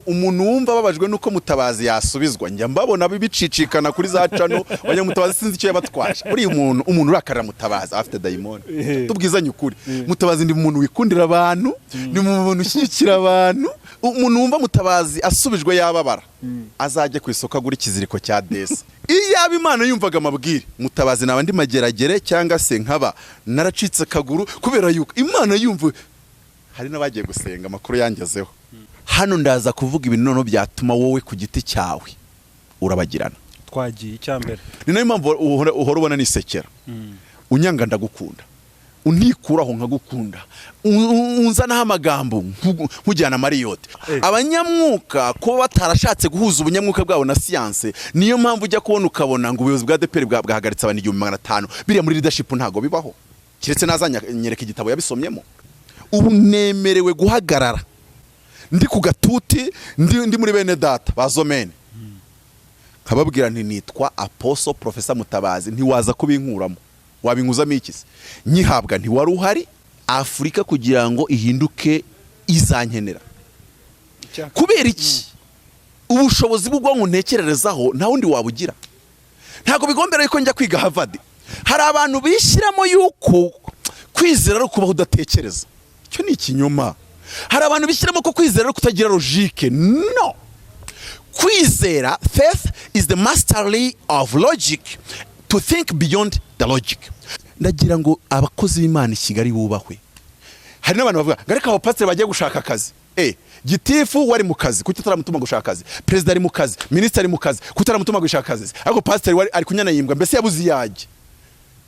umuntu wumva babajwe nuko Mutabazi yasubizwa njya mbabona bibicicikana kuri za cano wanya Mutabazi sinzi icyo yabatwaje uri umuntu urakarira Mutabazi afite daimon tubwizanye ukuri Mutabazi ndi umuntu wikundira abantu ni umuntu ushyigikira abantu umuntu wumva Mutabazi asubijwe yababara azajye ku isoko agura ikiziriko cya desa iyaba Imana yumvaga amabwire Mutabazi n'abandi mageragere cyangwa se nkaba naracitse kaguru kubera yuko Imana yumva hari n'abagiye gusenga amakuru yangezeho hano ndaza kuvuga ibintu nono byatuma wowe ku giti cyawe urabagirana twagiye icyambere ni nayo mpamvu uhora ubona nisekera unyanga ndagukunda unikuraho nkagukunda unzanaho amagambo nkujyana Mariyote abanyamwuka ko batarashatse guhuza ubunyamwuka bwabo na siyanse niyo mpamvu ujya kubona ukabona ngo ubuyobozi bwa DPR bwahagaritse abantu 1500 biriya muri leadership ntago bibaho kiretse nazanyereka igitabo yabisomyemo ubu nemerewe guhagarara ndi ku gatuti ndi muri bene data bazomene kababwira nti nitwa Apostle Professor Mutabazi ntiwaza kubinkuramo wabinkuzamo ikisi nyihabwa ntiwari uhari Afrika kugira ngo ihinduke izankenera kubera iki ubushobozi bw'ubwonko ntekererezaho nta wundi wabugira ntago bigombera yuko njya kwiga Harvard hari abantu bishyiramo yuko kwizera ari kubaho udatekereza cyo ni ikinyoma hari abantu bishyiramo ko kwizera ari kutagira logique no kwizera faith is the mastery of logic to think beyond the logic ndagira ngo abakozi b'Imana Kigali bubahwe hari n'abantu bavuga ngareka abo pastor bagiye gushaka akazi gitifu wari mu kazi kuki utaramutuma gushaka akazi president ari mu kazi minister ari mu kazi kutaramutuma gushaka akazi ariko pastor wari ari kunyana yimbwa mbese yabuzi yaje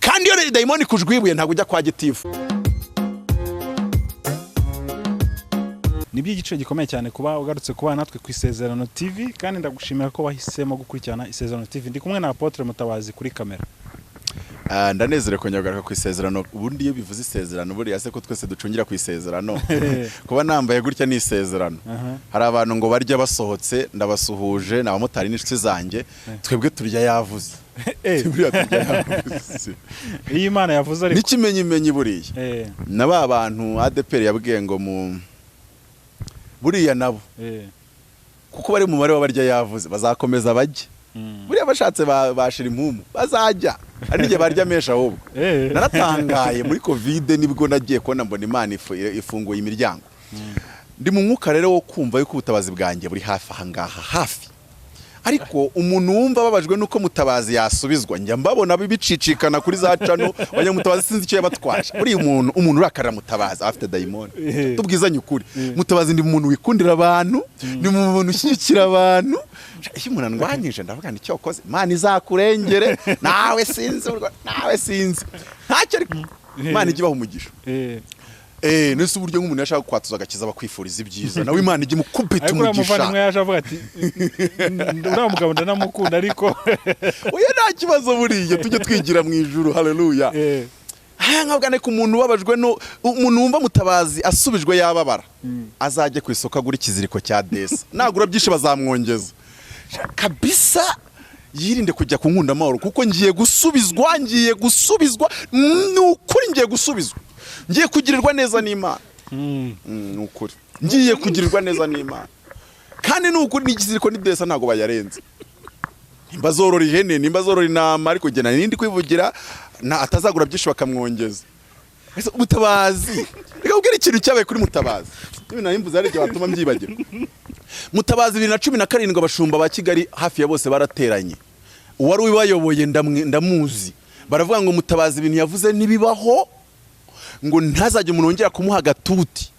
kandi yo daimoni kujwibuye ntago ujya kwa gitifu nibyo igice gikomeye cyane kuba ugarutse kuba natwe ku Isezerano TV kandi ndagushimira ko wahisemo gukurikirana Isezerano TV ndi kumwe na Apotre Mutabazi kuri kamera ndanezere ko nyagaruka ku Isezerano ubundi iyo bivuze Isezerano buri yase ko twese ducungira ku Isezerano kuba nambaye gutya ni Isezerano hari abantu ngo barya basohotse ndabasuhuje n'abamotari n'inshuti zanjye twebwe turya yavuze iyi Imana yavuze ariko n'ikimenyimenyi buriya naba abantu ADPR yabwiye ngo mu buriya nabo kuko bari mu mare w'abarya yavuze bazakomeza bajye buriya bashatse bashira impumu bazajya ari nige barya mesha ahubwo naratangaye muri covid nibwo nagiye kubona mbona Imana ifunguye imiryango ndi mu mwuka rero wo kumva yuko ubutabazi bwanjye buri hafi ahangaha hafi ariko umuntu wumva babajwe nuko Mutabazi yasubizwa njya mbabona bibicicikana kuri za cano wanya Mutabazi sinzi icyo yabatwaje uri umuntu urakarira Mutabazi afite daimon tubwizanye ukuri Mutabazi ndi umuntu wikundira abantu ni umuntu ushyigikira abantu iyo umuntu andwanyije ndavuga nti cyo koze Imana izakurengere nawe sinzi ntacyo ariko Imana igibaho umugisha nese uburyo nk'umuntu yashaka kwatuza agakiza bakwifuriza ibyiza nawe Imana igi mukubita umugisha ariko umuvandimwe yaje avuga ati uriya mugabo ndanamukunda ariko oya nta kibazo buriya tujye twigira mu ijuru haleluya nkabwa ko umuntu ubabajwe no umuntu wumva Mutabazi asubijwe yababara azajye ku isoko agura ikiziriko cya desa nagura byinshi bazamwongeza kabisa yirinde kujya ku nkunda amahoro kuko ngiye gusubizwa n'ukuri ngiye gusubizwa ngiye kugirirwa neza n'Imana n'ukuri ngiye kugirirwa neza n'Imana kandi n'ukuri n'ikiziriko ni desa ntago bayarenze nimba zorora ihene nimba zorora intama ariko gena nindi kwivugira na atazagura byinshi bakamwongeza Mutabazi reka ubwira ikintu cyabaye kuri Mutabazi niba narimbuza ari cyo batuma mbyibagira Mutabazi 2017 abashumba ba Kigali hafi ya bose barateranye uwari ubayoboye ndamuzi baravuga ngo Mutabazi ibintu yavuze nibibaho ngo ntazajye umuntu wongera kumuha gatuti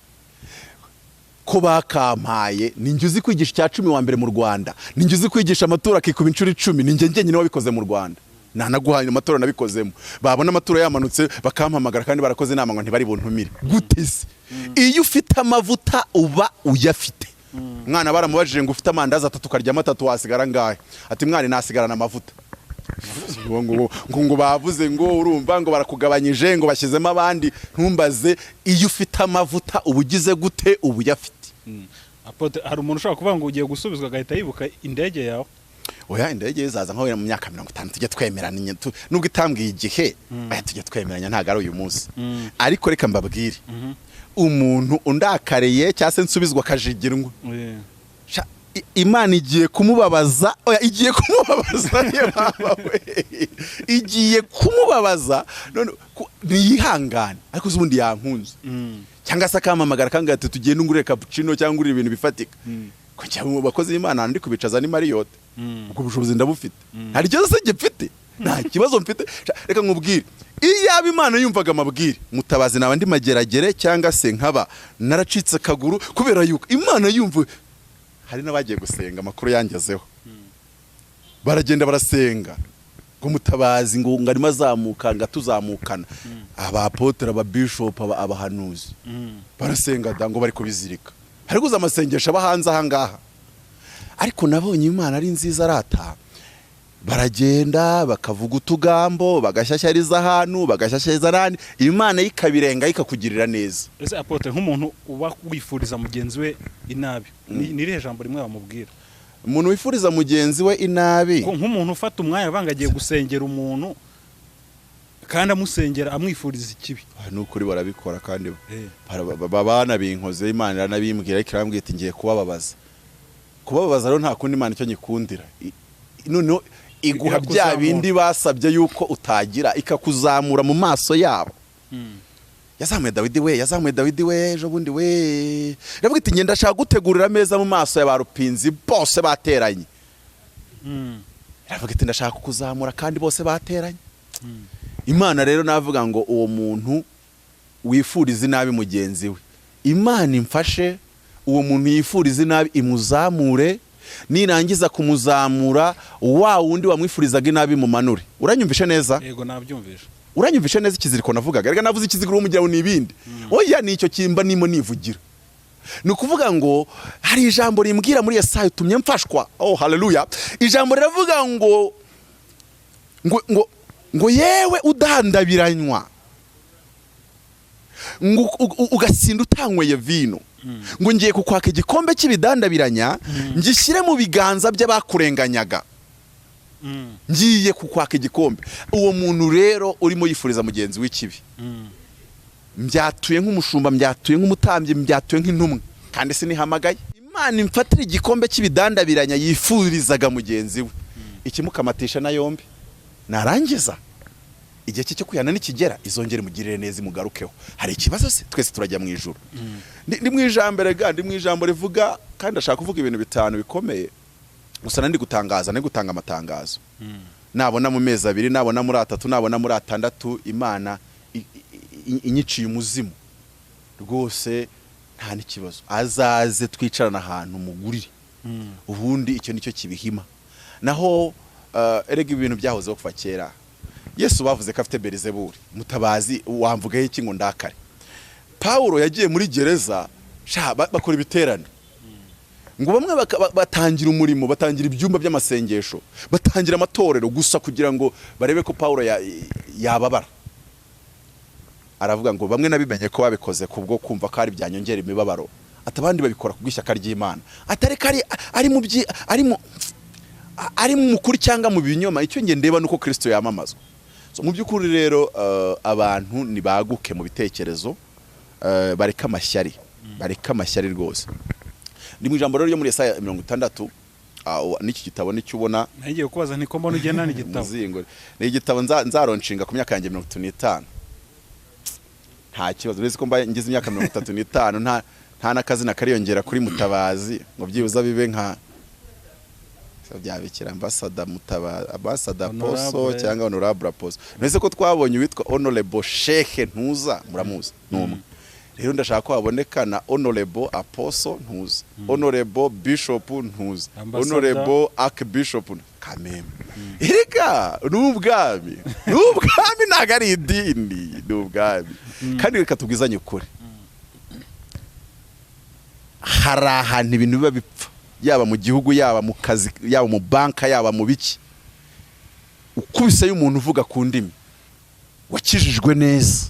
ko bakampaye ninjye uzi kwigisha cya 10 wa mbere mu Rwanda ninjye uzi kwigisha amatora akikuba incuro 10 ninjye nyine wabikoze mu Rwanda nanaguhaye amatora nabikozemo babona amatora yamanutse bakampamagara kandi barakoze inama ngo ntibari buntumire gutese iyo ufite amavuta uba uyafite mwana baramubajije ngo ufite amandazi 3 karya 3 wasigara ngahe ati mwana nasigarana amavuta ngo bavuze ngo urumva ngo barakugabanyije ngo bashyizemo abandi ntumbaze iyo ufite amavuta ubugize gute ubu yafite Apote hari umuntu ushaka kuvuga ngo ugiye gusubizwa agahita yibuka indege yawe oya indege zaza nko mu myaka 50 tujye twemeranya nubwo itambwiye igihe tujye twemeranya ntago ari uyu munsi ariko reka mbabwire umuntu undakariye cyase nsubizwa kajigirwa Imana igiye kumubabaza, igiye kumubabaza none ntiyihangane, ariko ubundi yankunze cyangwa se akampamagara kanga ati tugende ungurire cappuccino cyangwa ungurire ibintu bifatika kujya mu bakozi b'Imana ndi kubicaza ni Marriott ubwo bushobozi ndabufite, hari ikibazo se gifite, nta kibazo mfite. Reka nkubwire, iyo Imana yumvaga amabwire Mutabazi nawe ndi Mageragere cyangwa se nkaba naracitse akaguru kubera yuko Imana yumva. Hari n'abagiye gusenga, amakuru yangezeho baragenda barasenga ngo Mutabazi ngo arimo azamuka ngo atuzamukana, abapotre ababishop abahanuzi barasenga ngo bari kubizirika, hari guza amasengesho abahanze ahangaha. Ariko nabonye Imana ari nziza arata, baragenda bakavuga utugambo bagashyashyariza ahantu bagashyashyariza nani, Imana yikabirenga ikakugirira neza. Ese apotre nk'umuntu uba wifuriza mugenzi we inabi, nirihe jambo rimwe bamubwira? Umuntu wifuriza mugenzi we inabi, nk'umuntu ufata umwanya bangagiye gusengera umuntu kandi amusengera amwifuriza ikibi. N'ukuri barabikora kandi babana binkoze, Imana iranabimbwira ariko irambwira iti ngiye kubabaza rero nta kundi Imana icyo nyikundira, none iguha bya bindi basabye yuko utagira, ikakuzamura mu maso yabo. Yazamuye Dawidi we ejo bundi we ravuga iti ngenda ndashaka gutegurira ameza mu maso ya barupinzi bose bateranye. Ravuga iti ndashaka kuzamura kandi bose bateranye. Imana rero navuga ngo uwo muntu wifuriza inabi mugenzi we, Imana imfashe uwo muntu yifuriza inabi imuzamure, nirangiza kumuzamura wa wundi wamwifurizaga inabi mu manure. Uranyumvishe neza? Yego nabyumvishe. Uranyumvishe neza ikiziriko navugaga? Erega navuze ikiziriko umujyaho n'ibindi. Oya nicyo kimba nimo nivugira. Nukuvuga ngo hari ijambo rimbwira muri Yesaya utumye mfashwa. Oh haleluya. Ijambo riravuga ngo yewe udandabiranywa, ngo ugasinda utanyweye vino, ngo ngiye kukwaka igikombe cy'ibidandabiranya ngishyire mu biganza by'abakurenganyaga. Ngiye kukwaka igikombe. Uwo muntu rero urimo yifuriza mugenzi w'ikibi, mbyatuye nk'umushumba, mbyatuye nk'umutambyi, mbyatuye nk'intumwa, kandi sinihamagaye. Imana imfatira igikombe cy'ibidandabiranya yifurizaga mugenzi we, ikimukamatisha na yombi. Narangiza igihe cyo kuyana nikigera izongere mugirire neza imugarukeho. Hari ikibazo se? Twese turajya mu ijuru. Ndi mu ijambo rega, ndi mu ijambo rivuga kandi ashaka kuvuga ibintu bitanu bikomeye. Gusa nandi gutangaza, nandi gutanga amatangazo. Nabona mu mezi abiri, nabona muri atatu, nabona muri atandatu, Imana inyiciye umuzimu rwose nta n'ikibazo. Azaze twicarana ahantu mugurire, ubundi icyo nicyo kibihima. Naho erega ibintu byahozeho kuva kera. Yesu bavuze ko afite Beelzebuli, Mutabazi wamvugaho iki ngo ndakare. Paulo yagiye muri gereza bakora ibiterane, ngo bamwe batangira umurimo, batangira ibyumba by'amasengesho, batangira amatorero gusa kugira ngo barebe ko Paulo yababara. Aravuga ngo bamwe nabimenye ko babikoze kubwo kumva ko ari byanyongera imibabaro, atabandi babikora kubwishyaka ry'Imana, atari kari ari mu mukuri cyangwa mu binyoma. Icyo nge ndeba nuko Kristo yamamazwa. So mu byukuri rero abantu nibaguke mu bitekerezo, bareka amashyari rwose. Ndi mu ijambo rero ryo muri Yesaya 60, n'iki gitabo nicyo ubona. Nagiye kubaza niko mbona ugenda ni gitabo. Ni igitabo nzaronshinga ku myaka yanjye 35. Nta kibazo, uretse ko mba ngize imyaka 35 nta nakazi nakariyongera kuri Mutabazi ngo byibuza bibe nka byabikira ambassador apostle cyangwa honorable apostle. Nese ko twabonye witwa honorable Sheikh Ntuza, muramuzi numwe. Rero ndashaka ko habonekana honorable apostle Ntuza, honorable bishop Ntuza, honorable archbishop Kameme. Erega n'ubwami nagari idini, n'ubwami. Kandi reka tubwizanye ukuri, hari ahantu ibintu biba bipfa, yaba mu gihugu, yaba mu kazi, yaba mu banka, yaba mu biki. Ukubise y'umuntu uvuga ku ndimi, wakijijwe neza,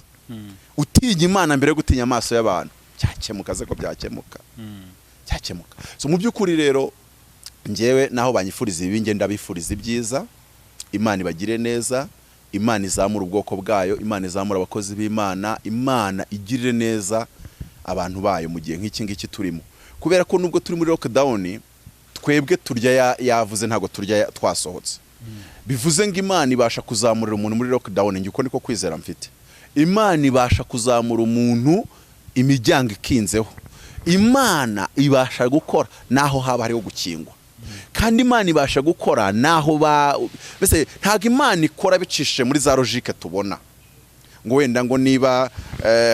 utinya Imana mbere yo gutinya amaso y'abantu, cyakemuka ze ko byakemuka. So mu byukuri rero ngewe naho banyifuriza ibi nge ndabifuriza ibyiza. Imana ibagire neza, Imana izamura ubwoko bwayo, Imana izamura abakozi b'Imana, Imana igirire neza abantu bayo mu gihe nk'iki ngiki turimo. Kubera ko nubwo turi muri lockdown twebwe turya yavuze ntago turya twasohotse. Bivuze ngo Imana ibasha kuzamurira umuntu muri lockdown, ngi uko niko kwizera mfite. Imana ibasha kuzamura umuntu imiryango ikinzeho. Imana ibasha gukora naho haba hariho gukingwa. Kandi Imana ibasha gukora naho bese ntago Imana ikora bicishije muri za logique tubona ngo wenda ngo niba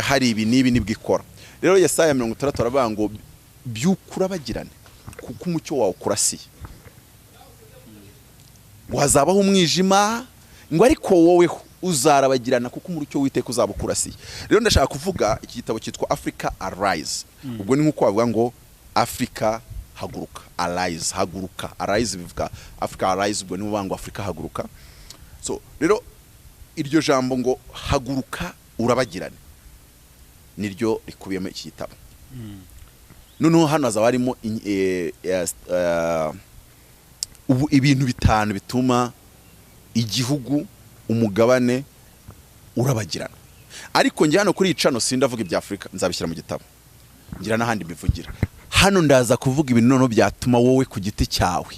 hari ibi nibi nibwikora. Rero Yesaya 30 aravuga ngo byukura bagirane kuko umucyo wawe kurasiye. Wazabaho umwijima ngo ariko woweho uzarabagirana kuko umucyo w'Iteka uzabukurasiye. Rero ndashaka kuvuga iki gitabo cyitwa Africa Arise. Ubwo ni nkuko bavuga ngo Africa haguruka, arise, haguruka, arise bivuga Africa Arise, ubwo ni bavuga ngo Africa haguruka. So rero iryo jambo ngo haguruka urabagirane niryo rikubiyemo iki gitabo. Noneho hano hazaba harimo ibintu bitanu bituma igihugu umugabane urabagirana. Ariko njye hano kuri icano sindavuga ibya Afrika, nzabishyira mu gitabo ngira n'ahandi bivugira. Hano ndaza kuvuga ibintu noneho byatuma wowe ku giti cyawe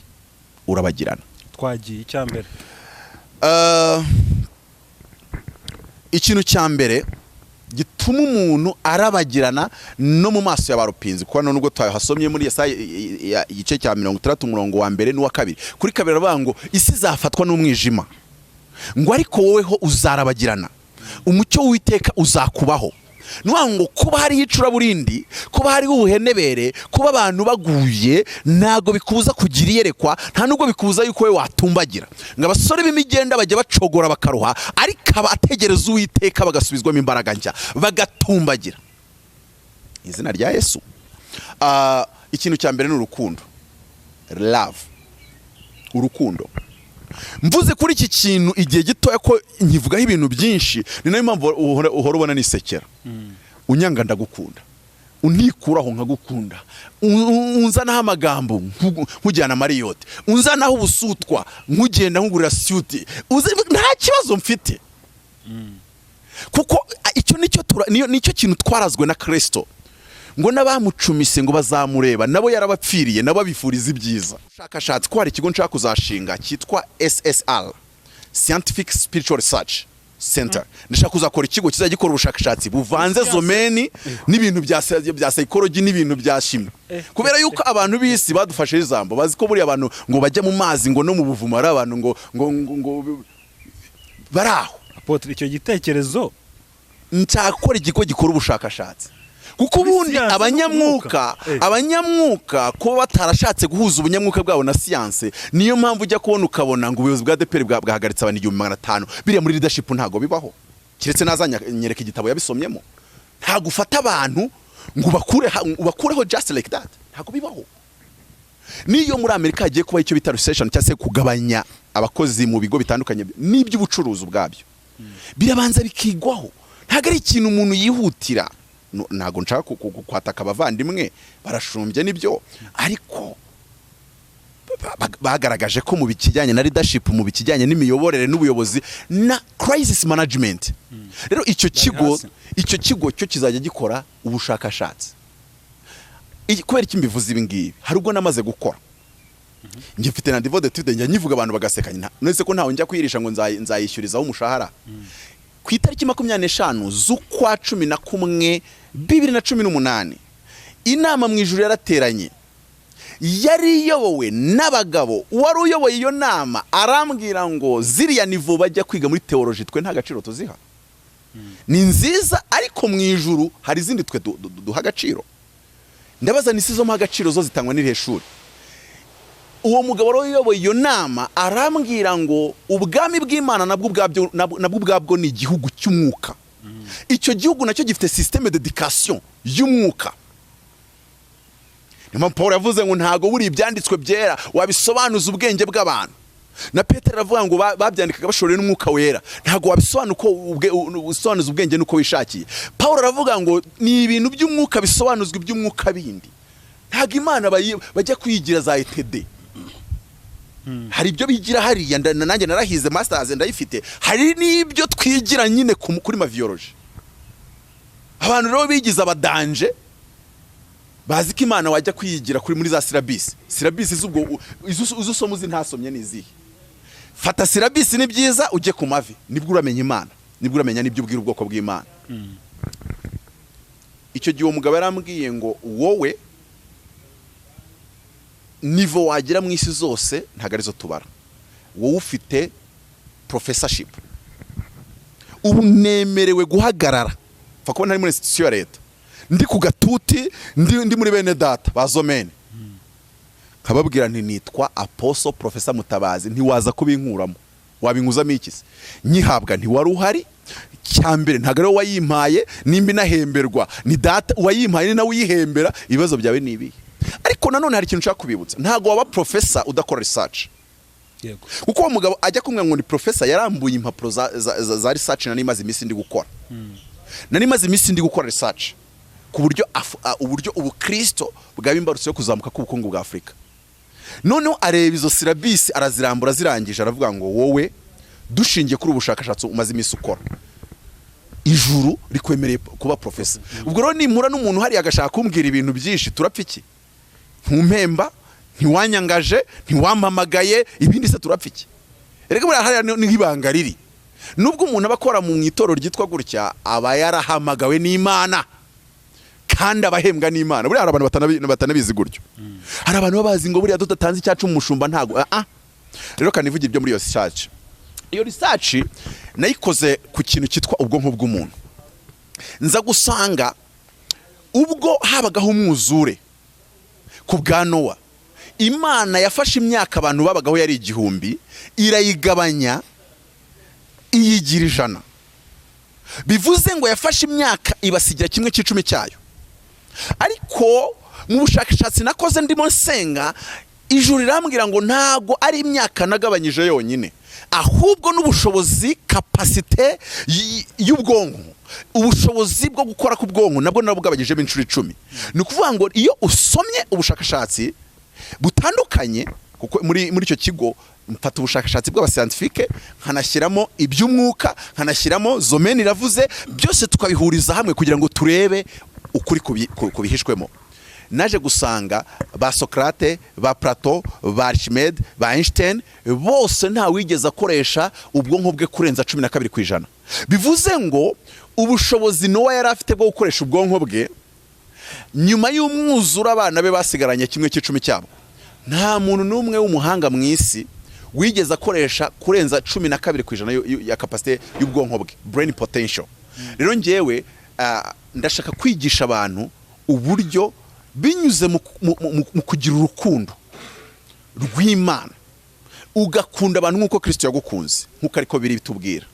urabagirana. Twagiye icyambere. Ikintu cyambere gituma umuntu arabagirana no mu maso y'abarupinzi, kuko none ubwo twahasomye muri Yesaya igice cya 30 umurongo wa mbere n'uwa kabiri. Kuri kabiri aravuga ngo isi zafatwa n'umwijima, ngo ariko woweho uzarabagirana, umucyo w'Iteka uzakubaho. Nwango kuba hari icura burindi, kuba hari ubuhenebere, kuba abantu baguye nago bikuza kugira iyerekwa, nta nubwo bikuza yuko we watumbagira. Ngo abasore b'imigenda bajya bacogora bakaruha, ariko abategereza uw'Iteka bagasubizwamo imbaraga nshya bagatumbagira. Izina rya Yesu. Ikintu cya mbere ni urukundo. Love. Urukundo. Mvuze kuri iki kintu igihe gitoya ko nkivugaho ibintu byinshi, ni nayo mpamvu uhora ubona nisekera. Unyanga ndagukunda, untikuraho nkagukunda, unzanaho amagambo nkujyana Mariyote, unzanaho ubusutwa nkugenda nkugurira suite, nta kibazo mfite. Kuko icyo nicyo kintu twarazwe na Kristo, ngo nabamucumise ngo bazamureba nabo yarabapfiriye nabo bifuriza ibyiza. Ushakashatsi ko hari ikigo nshaka kuzashinga cyitwa SSR, Scientific Spiritual Research Center. Ndashaka kuzakora ikigo kizagikora ubushakashatsi buvanze zomeni n'ibintu bya psychology n'ibintu bya shimwe. Kubera yuko abantu bisi badufashe ijambo bazi ko buri abantu ngo bajya mu mazi ngo no mu buvumo ari abantu ngo baraho. Apotre, icyo gitekerezo nshakora ikigo gikora ubushakashatsi. Kuko ubundi abanyamwuka ko batarashatse guhuza ubunyamwuka bwabo na siyanse, niyo mpamvu ujya kubona ukabona ngo ubuyobozi bwa DPR bwahagaritse abantu 1500 biriya muri leadership ntago bibaho. Kiretse nazanyereka igitabo yabisomyemo. Ntago ufata abantu ngo bakureho just like that. Ntago bibaho. Niyo muri Amerika hagiye kuba icyo bita recession cyangwa se kugabanya abakozi mu bigo bitandukanye n'iby'ubucuruzi bwabyo, birabanza bikigwaho. Ntago ari ikintu umuntu yihutira. Ntago nshaka kwataka abavandimwe barashumbye nibyo, ariko bagaragaje ko mu bikijyanye na leadership, mu bikijyanye n'imiyoborere n'ubuyobozi na crisis management. Rero icyo kigo cyo kizajya gikora ubushakashatsi. Kubera iki mbivuze ibi ngibi, hari ubwo namaze gukora njye mfite na niveau d'étude njya nyivuga abantu bagasekanya, none ko ntawe njya kwirisha ngo nzayishyurizaho umushahara. Ku itariki 25 z'ukwa 11 2018 inama mu ijuru yarateranye, yari iyobowe n'abagabo. Wari uyoboye iyo nama arambwira ngo ziriya nivo bajya kwiga muri theology twe nta gaciro tuziha, ni nziza ariko mu ijuru hari izindi twe duha agaciro. Ndabaza nisizo mu agaciro zo zitangwa n'irihe shuri. Uwo mugabo wari uyoboye iyo nama arambwira ngo ubwami bw'Imana nabwo ubwabwo ni igihugu cy'umwuka. Icyo gihugu nacyo gifite systeme d'éducation y'umwuka. Niyo Paul yavuze ngo ntago buri ibyanditswe byera wabisobanuza ubwenge bw'abantu. Na Peter aravuga ngo babyandikaga bashoreye n'umwuka wera, ntago wabisobanura uko usobanuza ubwenge nuko wishakiye. Paul aravuga ngo ni ibintu by'umwuka bisobanuzwa iby'umwuka bindi. Ntago Imana bajya kwigira za ETD. Hari ibyo bigira hariya, nanjye narahize masters ndayifite. Hari n'ibyo twigira nyine kuri maviology. Abantu rero bigize abadanje bazi ko imana wajya kuyigira kuri muri za silabisi z'ubwo izo somo uzi ntasomye n'izihe. Fata silabisi ni byiza ujye ku mavi, nibwo uramenya imana, nibwo uramenya n'ibyo ubwira ubwoko bw'imana. Icyo gihe uwo mugabo yarambwiye ngo wowe nivo wagira mu isi zose ntago arizo tubara, wowe ufite professorship, ubu nemerewe guhagarara fa kubona ari muri institution ya leta, ndi ku gatuti, ndi muri bene data bazomene, kababwira nti nitwa Apostle Professor Mutabazi, ntiwaza kubinkuramo, wabinkuzamo ikisi, nyihabwa ntiwari uhari, cyambere ntago ari wayimpaye, nimba nahemberwa ni data wayimpaye, ni nawe uyihembera, ibibazo byawe nibi. Ariko nanone hari ikintu nshaka kubibutsa, ntago waba professor udakora research. Yego. Kuko uwo mugabo ajya kumwe ngo ni professor, yarambuye impapuro za research nani maze imisi ndi gukora. Nani maze imisi ndi gukora research ku buryo uburyo ubukristo bwaba imbarutso yo kuzamuka k'ubukungu bwa Afrika. Noneho areba izo silabisi arazirambura zirangije, aravuga ngo wowe dushingiye kuri ubushakashatsi umaze imisi ukora, ijuru rikwemereye kuba professor. Ubwo rero nimura n'umuntu hari agashaka kumbwira ibintu byinshi, turapfa iki? Ntumpemba, ntiwanyangaje, ntiwampamagaye, ibindi se turapfa iki? Erega muri hariya ni nk'ibanga riri. Nubwo umuntu abakora mu mwitoro ryitwa gutya, aba yarahamagawe n'Imana kandi abahembwa n'Imana. Buri hari abantu batanabizi gutyo. Hari abantu babazi ngo buriya tudatanze icyacu mu mushumba ntago. Rero kanivugira ibyo muri iyo research. Iyo research nayikoze ku kintu cyitwa ubwonko bw'umuntu. Nza gusanga ubwo habagaho umwuzure ku bwa Nowa, Imana yafashe imyaka abantu babagaho yari 1000, irayigabanya iyigira 100. Bivuze ngo yafashe imyaka ibasigira 1/10 cyayo. Ariko mu bushakashatsi nakoze ndimo nsenga, ijuru rirambwira ngo ntago ari imyaka nagabanyije yonyine, ahubwo n'ubushobozi, capacité y'ubwonko, ubushobozi bwo gukora ku bwonko nabwo nabugabanyije b'inshuro 10. Ni ukuvuga ngo iyo usomye ubushakashatsi butandukanye, kuko muri icyo kigo mfata ubushakashatsi bw'abascientifique, nkanashyiramo iby'umwuka, nkanashyiramo zomeni iravuze, byose tukabihuriza hamwe kugira ngo turebe ukuri kubihishwemo. Naje gusanga ba Socrate, ba Plato, ba Archimedes, ba Einstein bose nta wigeze akoresha ubwonko bwe kurenza 12%. Bivuze ngo ubushobozi Nowa yari afite bwo gukoresha ubwonko bwe, nyuma y'umwuzura abana be basigaranye 1/10 cyabo, nta muntu n'umwe w'umuhanga mu isi wigeze akoresha kurenza 12% ya capacité y'ubwonko bwe, brain potential. Rero ngewe ndashaka kwigisha abantu uburyo binyuze mu kugira urukundo rw'Imana, ugakunda abantu nk'uko Kristo yagukunze, nk'uko ariko biri bitubwira.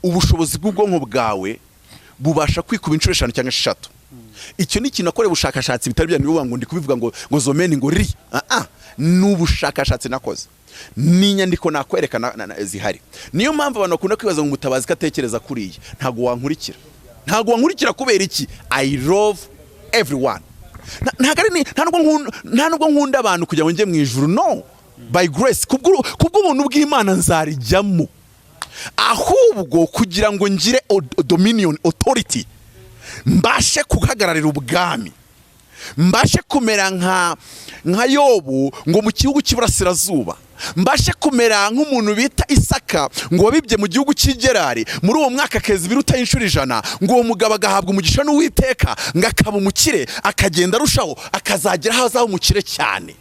Ubushobozi bw'ubwonko bwawe bubasha kwikuba inshuro 5 cyangwa 6. Icyo ni ikintu nakore ubushakashatsi bitari bya nibo ngo ndi kubivuga ngo zomeni ngo ri. N'ubushakashatsi nakoze, n'inyandiko nakwerekana zihari. Niyo mpamvu abantu bakunda kwibaza ngo Mutabazi katekereza kuri iyi. Ntago wankurikira kubera iki? I love everyone. Nta nubwo nkunda abantu kugira ngo njye mu ijuru, no, by grace, kubw'ubuntu bw'Imana nzarijyamo, ahubwo kugira ngo ngire dominion, authority, mbashe kuhagararira ubwami, mbashe kumera nka Yobu ngo mu gihugu cy'Iburasirazuba, mbashe kumera nk'umuntu bita Isaka ngo wabibye mu gihugu cy'Igerari, muri uwo mwaka keza biruta inshuro 100, ngo uwo mugabo agahabwa umugisha n'Uwiteka, ngo akaba umukire, akagenda arushaho, akazagera aho azaba umukire cyane.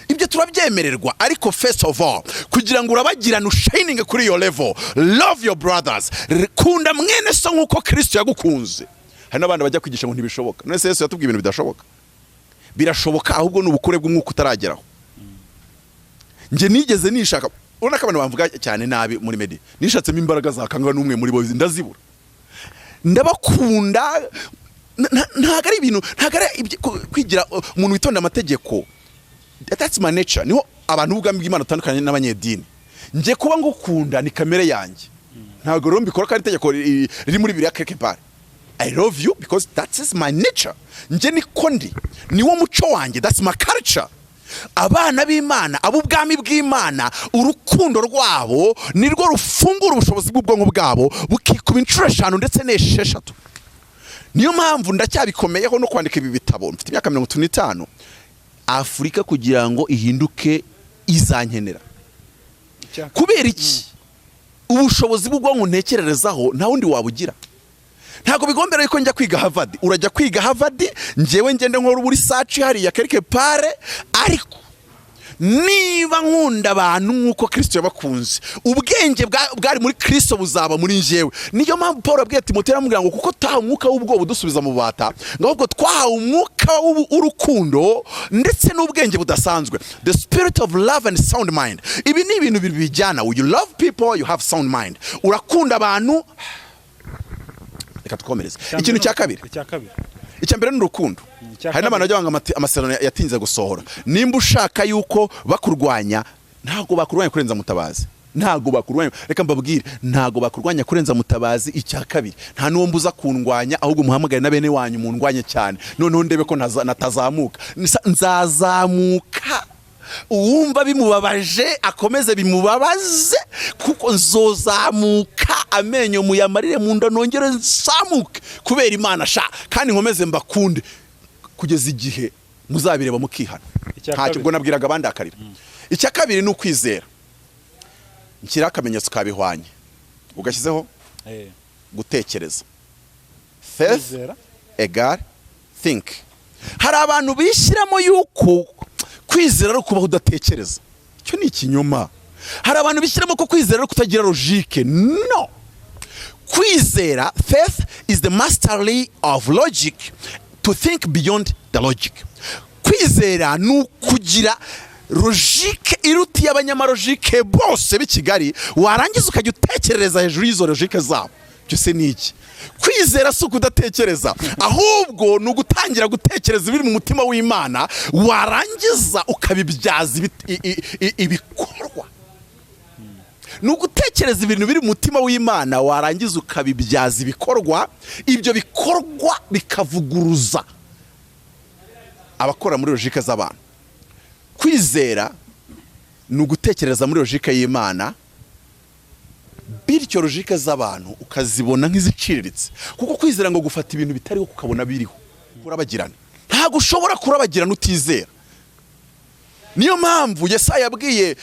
Ibyo turabyemererwa, ariko first of all, kugira ngo urabagirane shining kuri your level, love your brothers, kunda mwene so nk'uko Kristo yagukunze. Hari n'abandi bajya kwigisha ngo ntibishoboka. None Yesu yatubwiye ibintu bidashoboka. Birashoboka, ahubwo n'ubukure bw'umwuka utarageraho. Nje nigeze nishaka, ubona ko abantu bamvuga cyane nabi muri media, nishatsemo imbaraga zakanga n'umwe muri bo ndazibura. Ndabakunda, ntago ari ibintu, ntago ari kwigira umuntu witonda amategeko. That's my nature. Niho abantu ubwami bw'Imana utandukanye n'abanyedini. Nje kuba ngukunda ni kamere yanjye. Ntago rero mbikora kandi itegeko riri muri Bibiliya quelque part. I love you because that is my nature. Nje niko ndi, niwo muco wanjye, that's my culture. Abana b'Imana, ab'ubwami bw'Imana, urukundo rwabo nirwo rufungura ubushobozi bw'ubwonko bwabo bukikuba inshuro 5 ndetse n'6. niyo mpamvu ndacyabikomeyeho no kwandika ibi bitabo. Mfite imyaka 35. Afurika kugira ngo ihinduke izankenera. Kubera iki? Ubushobozi bw'ubwonko ntekererezaho nta wundi wabugira. Ntago bigombera yuko njya kwiga Harvard. Urajya kwiga Harvard, njyewe ngende nkora uburi search hariya quelque part, ariko niba nkunda abantu nkuko Kristo yabakunze, ubwenge bwari muri Kristo buzaba muri njyewe. Niyo mpamvu Paul abwiye Timoteyo aramubwira ngo kuko taha umwuka w'ubwoba dusubiza mu bata, ngahubwo twahawe umwuka w'urukundo ndetse n'ubwenge budasanzwe, the spirit of love and sound mind. Ibi ni ibintu bijyana. You love people, you have sound mind. Urakunda abantu. Reka tukomereze. Ikintu cya kabiri. Icya mbere ni urukundo. Hari n'abantu bajya banga amasezerano yatinze gusohora. Nimba ushaka yuko bakurwanya, ntago bakurwanya kurenza Mutabazi. Ntago bakurwanya. Reka mbabwire, ntago bakurwanya kurenza Mutabazi. Icya kabiri, nta nuwo mbuza kundwanya, ahubwo muhamagare na bene wanyu mundwanye cyane. Noneho ndebe ko natazamuka. Nzazamuka. Uwumva bimubabaje akomeze bimubabaze, kuko nzozamuka amenyo muyamarire mu nda nongere nsamuke kubera Imana sha, kandi nkomeze mbakunde kugeza igihe muzabireba mukihana. Ntacyo ubwo nabwiraga abandi akarira. Icya kabiri ni ukwizera. Nkira akamenyetso kabihwanye ugashyizeho gutekereza. Faith egal think. Hari abantu bishyiramo yuko kwizera ari kubaho udatekereza. Icyo ni ikinyoma. Hari abantu bishyiramo ko kwizera ari kutagira logique. No. Kwizera, faith is the mastery of logic, to think beyond the logic. Kwizera ni ukugira logique iruti y'abanyamalogique bose b'Kigali, warangiza ukajya utekerereza hejuru y'izo logique zabo. Cyo se ni iki? Kwizera si ukudatekereza, ahubwo ni ugutangira gutekereza ibiri mu mutima w'Imana, warangiza ukabibyaza ibikorwa. Ni ugutekereza ibintu biri mu mutima w'Imana, warangiza ukabibyaza ibikorwa. Ibyo bikorwa bikavuguruza abakora muri logique z'abantu. Kwizera ni ugutekereza muri logique y'Imana, bityo logique z'abantu ukazibona nk'iziciriritse. Kuko kwizera ngo gufata ibintu bitariho kukabona biriho. Kurabagirana. Ntago ushobora kurabagirana utizera. Niyo mpamvu Yesaya yabwiye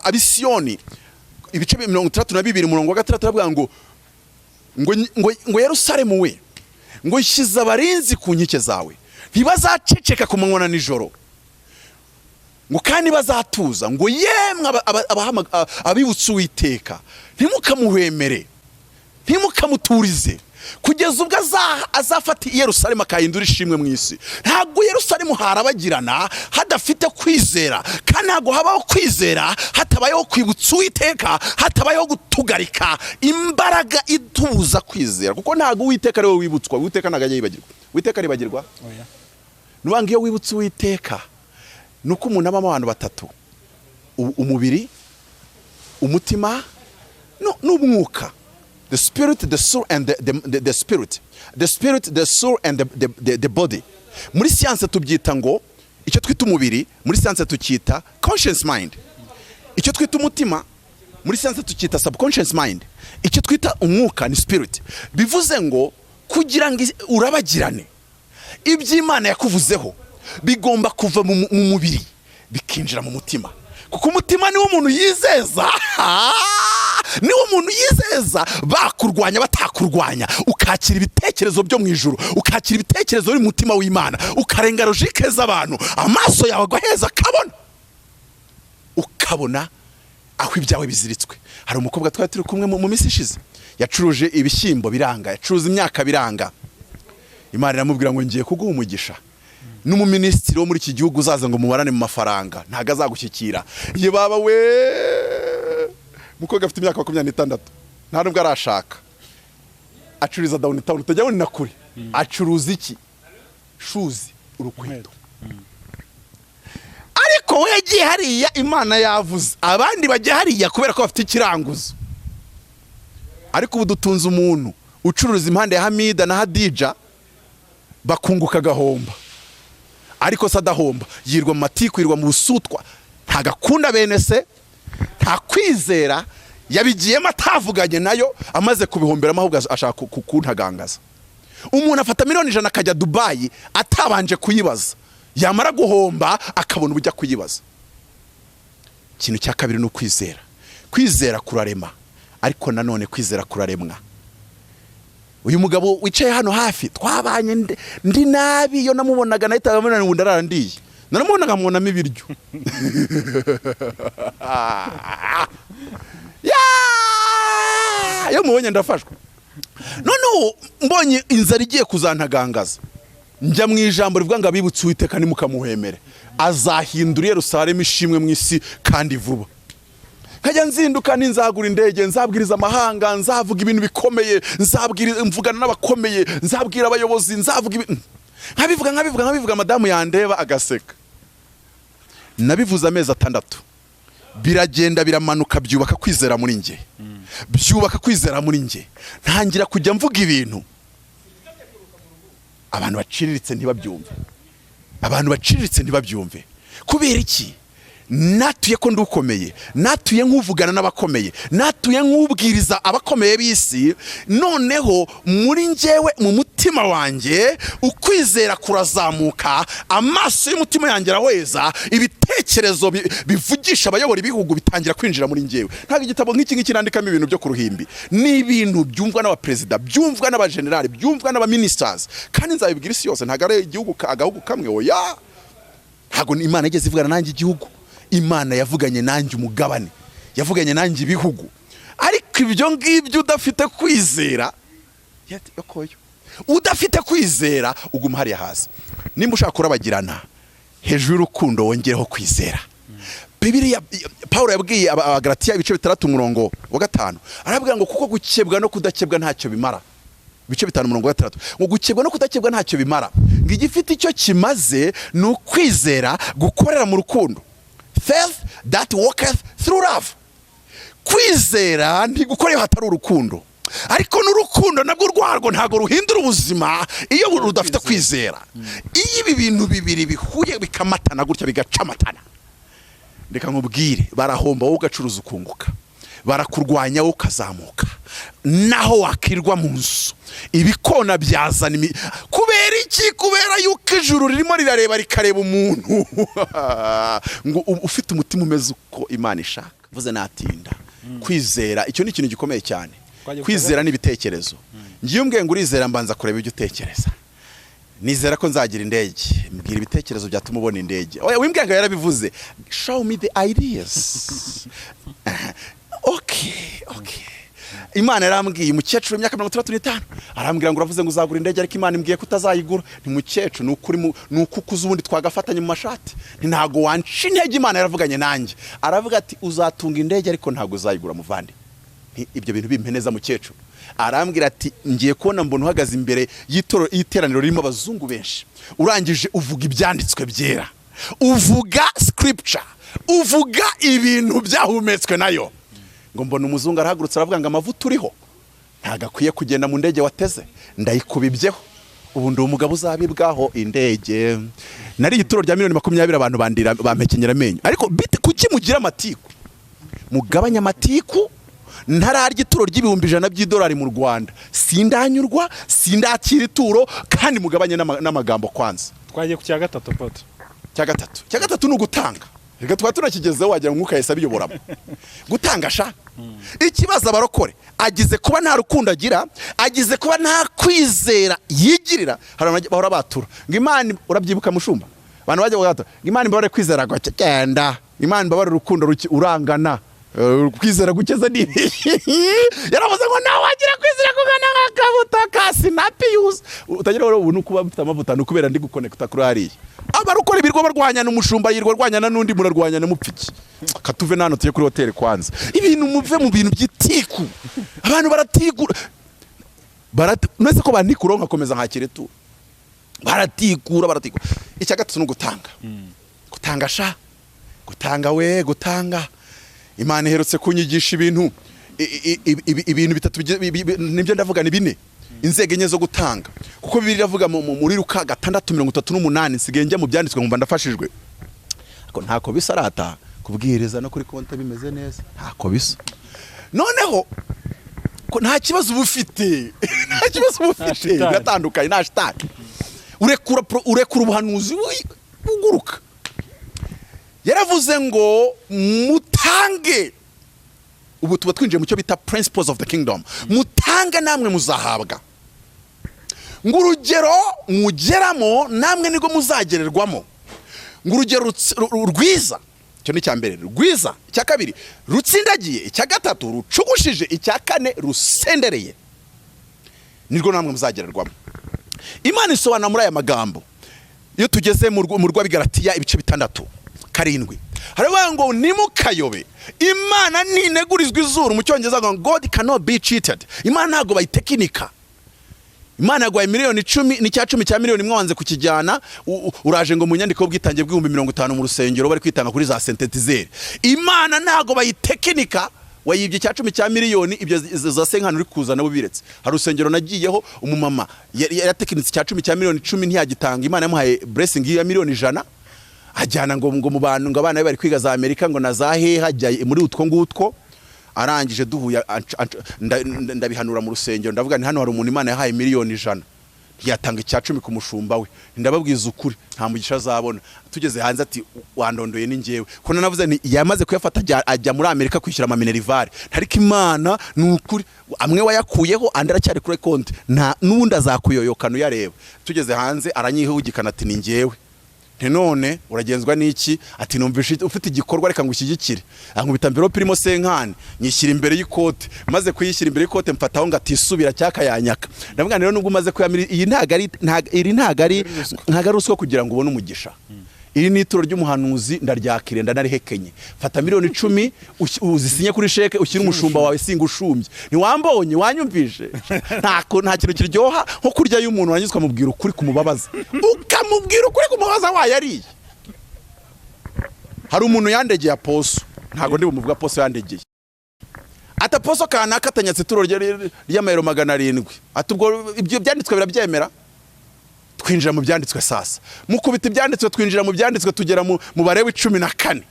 Abisiyoni ibice 32 umurongo wa 6 aravuga ngo Yerusalemu we, ngo shyize abarinzi ku nkike zawe, ntibazaceceka ku manywa na nijoro, ngo kandi bazatuza, ngo yemwe abibutse Uwiteka ntimukamuhwemere, ntimukamuturize, kugeza ubwo azafata Yerusalemu akahindura ishimwe mu isi. Ntabwo Yerusalemu harabagirana hadafite kwizera, kandi ntabwo habaho kwizera hatabayeho kwibutsa Uwiteka, hatabayeho gutugarika imbaraga itubuza kwizera. Kuko ntabwo Uwiteka ari we wibutswa. Uwiteka ntabwo ajya yibagirwa. Uwiteka aribagirwa? Oya. Nubanga iyo wibutsa Uwiteka, nuko umuntu abamo abantu batatu: umubiri, umutima n'umwuka. The spirit, the soul and the spirit. The spirit, the soul and the body. Muri siyanse tubyita ngo, icyo twita umubiri muri siyanse tukita conscious mind. Icyo twita umutima muri siyanse tukita subconscious mind. Icyo twita umwuka ni spirit. Bivuze ngo kugira ngo urabagirane, iby'Imana yakuvuzeho bigomba kuva mu mubiri bikinjira mu mutima. Kuko umutima niwo umuntu yizeza. Niwo umuntu yizeza bakurwanya batakurwanya, ukakira ibitekerezo byo mu ijuru, ukakira ibitekerezo biri mu mutima w'Imana, ukarenga logique z'abantu, amaso yawe agaheza ukabona aho ibyawe biziritswe. Hari umukobwa twari turi kumwe mu minsi ishize, yacuruje ibishyimbo biranga, yacuruza imyaka biranga. Imana iramubwira ngo ngiye kuguha umugisha, n'umuminisitiri wo muri iki gihugu uzaza ngo mubarane mu mafaranga, ntago azagushyikira. Ye baba we, mukobwa afite imyaka 26, nta nubwo arashaka, acururiza downtown, utajya na kuri. Acuruza iki? Shuzi, urukweto. Ariko we yagiye hariya Imana yavuze, abandi bajya hariya kubera ko bafite ikiranguzo. Ariko ubu dutunze umuntu ucuruza impande ya Hamida na Hadija, bakunguka gahomba. Ariko sadahomba, yirwa mu matiku, yirwa mu busutwa, ntagakunda bene se, nta kwizera, yabigiyemo atavuganye nayo, amaze kubihomberamo ahubwo ashaka kuntagangaza. umuntu afata miliyoni 100 akajya Dubai atabanje kuyibaza, yamara guhomba akabona ubujya kuyibaza. Ikintu cya kabiri ni ukwizera. Kwizera kurarema, ariko nanone kwizera kuraremwa. Uyu mugabo wicaye hano hafi twabanye ndi nabi, yo namubonaga nahitaga mbona ngo ndarandiye, naramubonaga mubonamo ibiryo. Yo mubonye ndafashwe. Noneho mbonye inzara igiye kuzantagangaza, njya mu ijambo rivuga ngo abibutse Uwiteka nimukamuhemere azahindura Yerusalemu ishimwe mu isi kandi vuba. Nkajya nzinduka nzagura indege, nzabwiriza amahanga, nzavuga ibintu bikomeye, mvugana n'abakomeye, nzabwira abayobozi, nzavuga nkabivuga madamu yandeba agaseka. Nabivuze amezi 6, biragenda biramanuka, byubaka kwizera muri nge, byubaka kwizera muri nge. Ntangira kujya mvuga ibintu abantu baciriritse ntibabyumve. Kubera iki? Natuye ko ndukomeye, natuye nk'uvugana n'abakomeye, natuye nk'ubwiriza abakomeye b'isi. Noneho muri njyewe mu mutima wanjye ukwizera kurazamuka, amaso y'umutima yanjye arahweza, ibitekerezo bivugisha abayobora ibihugu bitangira kwinjira muri njyewe. Ntabwo igitabo nk'iki nandikamo ibintu byo ku ruhimbi, ni ibintu byumvwa n'abaperezida, byumvwa n'abagenerali, byumvwa n'abaministers, kandi nzabibwira isi yose. Ntabwo ari agahugu kamwe, oya. Ntabwo Imana igeze ivugana nanjye igihugu, Imana yavuganye nanjye umugabane, yavuganye nanjye ibihugu. Ariko ibyo ngibyo udafite kwizera, udafite kwizera uguma hariya hasi. Nimba ushaka kurabagirana, hejuru y'urukundo wongereho kwizera. Bibiliya Paulo yabwiye Abagalatiya ibice 6:5, arabwira ngo kuko gukebwa no kudakebwa ntacyo bimara. Ibice 5:6, ngo gukebwa no kudakebwa ntacyo bimara, ngo igifite icyo kimaze ni ukwizera gukorera mu rukundo. Faith that walketh through love. Kwizera ntigukoreye hatari urukundo, ariko n'urukundo nabwo rwarwo ntago ruhindura ubuzima iyo rudafite kwizera. Iyo ibi bintu bibiri bihuye bikamatana gutya bigacamatana, ndeka nkubwire, barahomba wowe ugacuruza ukunguka, barakurwanya wowe ukazamuka, naho wakirwa mu nzu ibikona byazana. Kubera iki? Kubera yuko ijuru ririmo rirareba rikareba umuntu ngo ufite umutima umeze uko Imana ishaka. Vuze natinda. Kwizera icyo ni ikintu gikomeye cyane. Kwizera ni ibitekerezo. Ngiye umbwiye ngo urizera, mbanza kureba ibyo utekereza. Nizera ko nzagira indege, mbwira ibitekerezo byatuma ubona indege. Oya, wimbwiye ngo yarabivuze, show me the ideas. Okay. Imana yarambwiye umukecuru w'imyaka 65, arambwira ngo uravuze ngo uzagura indege, ariko Imana imbwiye ko utazayigura. Ni mukecuru, ni ukukuza ubundi twagafatanye mu mashati, ntago wanca intege. Imana yaravuganye nanjye, aravuga ati uzatunga indege ariko ntago uzayigura muvandi. Ibyo bintu bimpeneza mukecuru. Arambwira ati ngiye kubona mbona uhagaze imbere y'iteraniro ririmo abazungu benshi, urangije uvuga ibyanditswe byera, uvuga scripture, uvuga ibintu byahumetswe nayo. Ngo mbona umuzungu arahagurutse aravuga ngo amavuta uriho ntago akwiye kugenda mu ndege wateze, ndayikubibyeho, ubu ndi umugabo uzabibwaho indege. Nari igituro rya 20 abantu bandira bampekenyera amenyo. Ariko bite kuki mugira amatiku? Mugabanya amatiku. Ntararya ituro $100,000 by'idolari mu Rwanda, sindanyurwa, sindakira ituro, kandi mugabanye n'amagambo kwanza. Twagiye ku cya gatatu poto. Cya gatatu ni ugutanga. Reka twa tunakigezeho wagira ngo ukayesa biyoboramo. Gutanga sha. Ikibazo abarokore agize kuba nta rukundo agira, agize kuba nta kwizera yigirira. Bahora batura ngo Imana, urabyibuka mushumba, abantu bajya bagato ngo Imana mbabare kwizera gwagenda, Imana mbabare urukundo urangana. Kwizera gukeza ni yaravuze ngo nawe wagira kwizera kugana nk'akabuta ka sinapiyuza. Utagira rero ubu nukuba mfite amavuta nukubera ndi gukonekta kuri hariya. Abarukora ibirwa barwanyana, umushumba yirwa rwanyana n'undi murarwanyana mupfiki. Katuve nano tuye kuri hotel kwanza. Ibintu muve mu bintu by'itiku. Abantu baratigura. Nese ko bandikuronka komeza nkakiretu. Baratigura. Icya gatatu no gutanga. Gutanga sha. Gutanga. Imana iherutse kunyigisha ibintu bitatu, nibyo ndavuga ni 4 inzego enye zo gutanga. Kuko Bibiliya iravuga muri Luka 6:38, nsigaye njya mu byanditswe ngo ndafashijwe. Ariko ntako bisa rata kubwiriza no kuri konta bimeze neza, ntako bisa. Noneho ko nta kibazo uba ufite nta kibazo uba ufite biratandukanye nta shitani urekura ubuhanuzi buguruka. Yaravuze ngo mutange, ubu tuba twinjiye mu cyo bita principles of the kingdom, mutange namwe muzahabwa, ngo urugero mugeramo namwe nirwo muzagererwamo, ngo urugero rwiza, icyo ni cyambere, rwiza, icya kabiri rutsindagiye, icya gatatu rucugushije, icya kane rusendereye, nirwo namwe muzagererwamo. Imana isobanura muri aya magambo iyo tugeze mu rw'Abigalatiya ibice 6-7 haravuga ngo nimukayobe, Imana ntinegurizwa izuru, mu cyongereza ngo God cannot be cheated. Imana ntago bayitekinika. Imana yagwaye miliyoni 10 n'icya 10 cya miliyoni mwanze kukijyana, uraje ngo mu nyandiko y'ubwitange bw'ibihumbi 50 mu rusengero bari kwitanga kuri za synthetizer. Imana ntago bayitekinika, wayibye cya 10 cya miliyoni, ibyo za senkano uri kuzana bo biretse. Hari urusengero nagiyeho umumama yaratekinitse cya 10 cya miliyoni 10 ntiyagitanga, Imana yamuhaye blessing ya miliyoni 100, ajyana ngo mu bantu ngo abana bari kwiga za Amerika ngo na za hehe hajya muri utwo ngutwo. Arangije duhuye ndabihanura mu rusengero, ndavuga ni hano hari umuntu Imana yahaye miliyoni 100 ntiyatanga icya 10 ku mushumba we, ndababwiza ukuri nta mugisha azabona. Tugeze hanze ati wandondoye ni ngewe, ko navuze ni yamaze kuyafata ajya muri Amerika kwishyura ama minerivare, ariko Imana ni ukuri amwe wayakuyeho andi aracyari kuri konti, nta nundi azakuyoyoka nuyareba. Tugeze hanze aranyihugikana ati ni ngewe. None uragenzwa n'iki? Ati numvishe ufite igikorwa reka ngushyigikire. Ankubita mbero primo senkani nyishyira imbere y'ikote, maze kuyishyira imbere y'ikote mfataho ngatisubira cyaka yanyaka. Ndavuga rero nubwo umaze kuyamira iyi ntagari ruswa kugira ngo ubone umugisha. Iri ni ituro ry'umuhanuzi ndaryakire ndanarihekenye. Fata miliyoni 10 uzisinye kuri sheke ushyira umushumba wawe singushumbye. Ntiwambonye wanyumvishe. Nta kintu kiryoha nko kurya y'umuntu wanyuzwa mubwira ukuri kumubabaza. Ukamubwira ukuri kumubabaza wayariye. Hari umuntu yandegeye aposo, ntago ndi bumuvuga aposo yandegeye. Ata poso kana katanyatse ituro ry'amayero 700. Atubwo ibyo byanditswe birabyemera. Twinjira mu byanditswe sasa, mukubita ibyanditswe twinjira mu byanditswe tugera mu barewe 14.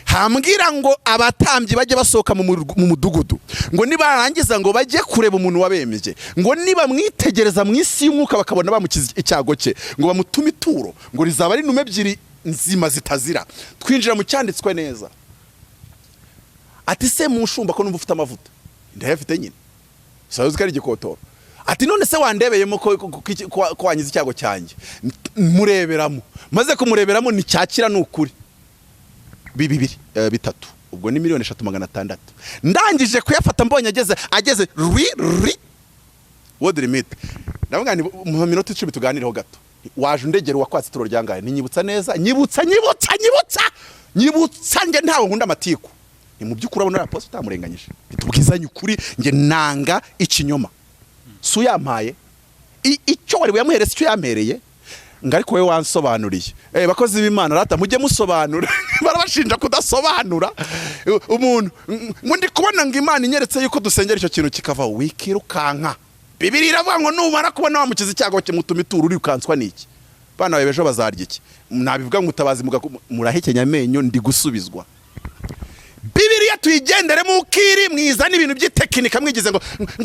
Hambwira ngo abatambyi bajye basohoka mu mudugudu, ngo nibarangiza ngo bajye kureba umuntu wabemeye, ngo niba mwitegereza mu isi y'umwuka bakabona bamukiza icyago cye, ngo bamutume ituro, ngo rizaba ari nume 2 nzima zitazira. Twinjira mu cyanditswe neza. Ati se mushumba ko numva ufite amavuta, ndayafite nyine, sabuze kari gikotoro. Ati none se wandebeyemo ko wanyiza icyago cyanjye, mureberamo, maze kumureberamo ni cyakira n'ukuri 2 ubwo ni miliyoni 3,600. Ndangije kuyafata mbonye ageze word limit. Ndavuga ni mu minota 10 tuganireho gato. Waje undegera wakwatse ituro ryangaye, ninyibutsa neza, nyibutsa nge ntawe nkunda amatiku. Ni mu byukuri abona aposto utamurenganyije, bitubwizanye ukuri, nge nanga ikinyoma. Su yampaye icyo wari yamuherese icyo yampereye, ngariko we wansobanuriye. Bakozi b'Imana rata mujye musobanura. Barabashinja kudasobanura. Umuntu ngo ndi kubona ngo Imana inyeretse yuko dusengera icyo kintu kikava wikirukanka. Bibiri iravuga ngo numara kubona wamukiza icyago cye mutuma ituro uri ukanswa niki. Bana bawe bejo bazarya iki? Nabivuga ngo Mutabazi murahekenya amenyo ndi gusubizwa. Bibiliya tuyigendere mu kiri mwiza n'ibintu by'itekinika mwigize ngo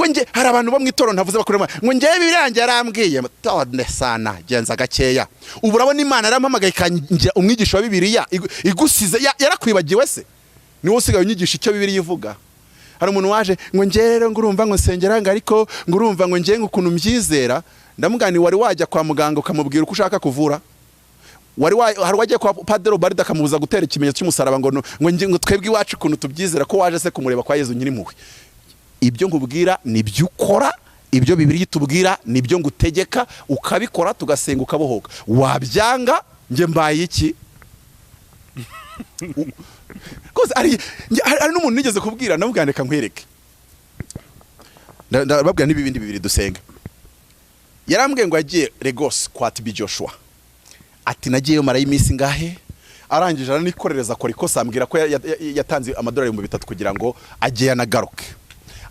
nge hari abantu bo mwitoro ntavuze bakurema ngo nge Bibiliya yanjye yarambwiye tone sana genza gakeya. Ubu urabona Imana yarampamagaye kanjye umwigisho wa Bibiliya igusize yarakwibagiwe se? Ni wo usigaye unyigisha icyo Bibiliya ivuga. Hari umuntu waje ngo nge rero ngurumva ngo nsengeranga ariko ngurumva ngo nge ukuntu mbyizera. Ndamugani wari wajya kwa muganga ukamubwira uko ushaka kuvura? Hari wagiye kwa Padre Barida akamubuza gutera ikimenyetso cy'umusaraba ngo twebwe iwacu ukuntu tubyizera ko waje se kumureba kwa Yezu nyiri muwe. Ibyo ngubwira nibyo ukora, ibyo Bibiliya itubwira nibyo ngutegeka ukabikora, tugasenga ukabohoka. Wabyanga nge mbaye iki? Koze ari n'umuntu nigeze kubwira namubwandika nkwereke. Ndababwira n'ibindi bibiri dusenga. Yarambwiye ngo yagiye Lagos kwa Tibi Joshua. Ati nagiyeyo mara y'imisi ngahe, arangije aranikorereza akora ikosa ambwira ko yatanze amadolari 300 kugira ngo ajye yanagaruke.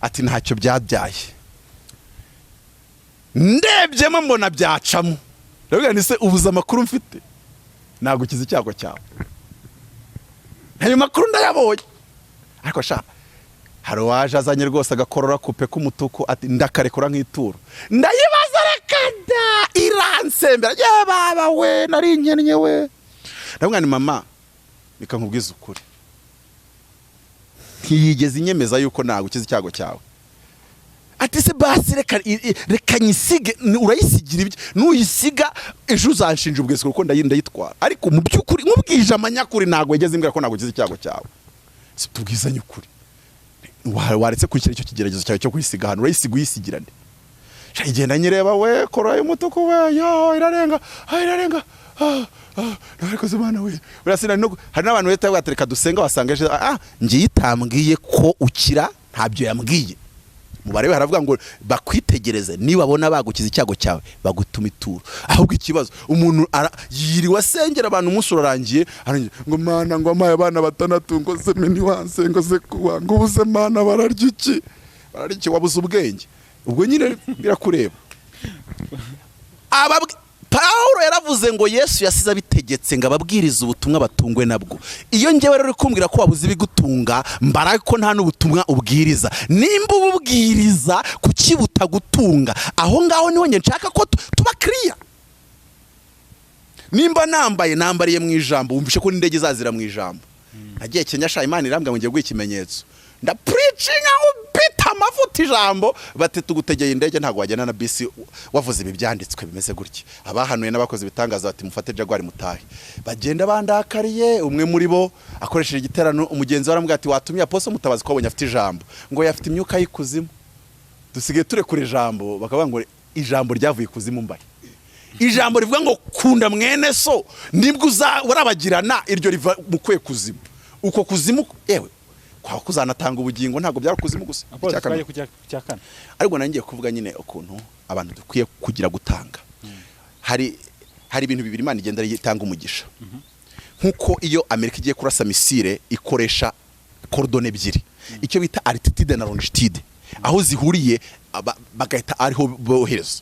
Ati ntacyo byabyaye. Ndebyemo mbona byacamo. Ndavuga ni se ubuza makuru mfite nagukiza icyago cyawe. Ayo makuru ndayabonye. Ariko sha hari uwaje azanye rwose agakorora kupe k'umutuku ati ndakarekura nk'ituro, ndayibaza reka da iransembera, ye baba we nari inkennye we. Ndabwira ni mama reka nkubwize ukuri, ntiyigeze inyemeza yuko nagukiza icyago cyawe. Ati se basi reka nyisige, urayisigira ibyo nuyisiga ejo uzanshinja ubwese kuko ndayitwara, ariko mu by'ukuri nkubwije amanyakuri ntago yigeze imbwira ko nagukiza icyago cyawe. Si tubwizanye ukuri, waretse kurikira icyo kigeragezo cyawe cyo kwisiga hano, urayisiga uyisigira nde? Igenda nyireba we kora y'umutuku we, yo irarenga ariko zimana we urasina no. Hari n'abantu leta batereka dusenga wasanga ngiye itambwiye ko ukira ntabyo yambwiye. Mubare haravuga ngo bakwitegereze, niba babona bagukiza icyago cyawe bagutuma ituro. Ahubwo ikibazo umuntu yiri wasengera abantu umunsi urarangiye ngo mana ngo amaye abana batandatu ngo se meni wanse ngo se kuwa ngo ubuze mana bararya iki wabuze ubwenge. Ubwo nyine birakureba. Paulo yaravuze ngo Yesu yasize abitegetse ngo ababwirize ubutumwa batungwe nabwo. Iyo ngewe rero kumbwira ko wabuze ibigutunga mbara ko nta n'ubutumwa ubwiriza, nimba ububwiriza kuki butagutunga, aho ngaho niho nge nshaka ko tuba clear. Nimba nambariye mu ijambo, wumvishe ko n'indege zazira mu ijambo. Nagiye Kenya sha Imana irambwa ngo ngiye guha ikimenyetso, nda preaching ubita amavuta ijambo, bati tugutegeye indege ntago wajyana na bisi wavuze ibi byanditswe bimeze gutya. Abahanuye n'abakoze bitangaza bati mufate Jaguar mutahe. Bagenda bandakariye, umwe muri bo akoresheje igiterano, umugenzi waramubwira ati watumye Apostle Mutabazi ko abonye afite ijambo, ngo yafite imyuka y'ikuzimu. Dusigaye turekure ijambo, bakavuga ngo ijambo ryavuye ikuzimu mbari. Ijambo rivuga ngo kunda mwene so, nibwo warabagirana, iryo riva mu kwe kuzimu. Uko kuzimu yewe kwa kuzanatanga ubugingo ntago byari kuzimu gusa. Cyakana ariko nangiye kuvuga nyine ukuntu abantu dukwiye kugira gutanga. Hari ibintu bibiri Imana igenda yitanga umugisha. Nkuko iyo Amerika igiye kurasa misile ikoresha cordon ebyiri, icyo bita altitude na longitude, aho zihuriye bagahita ariho bohereza.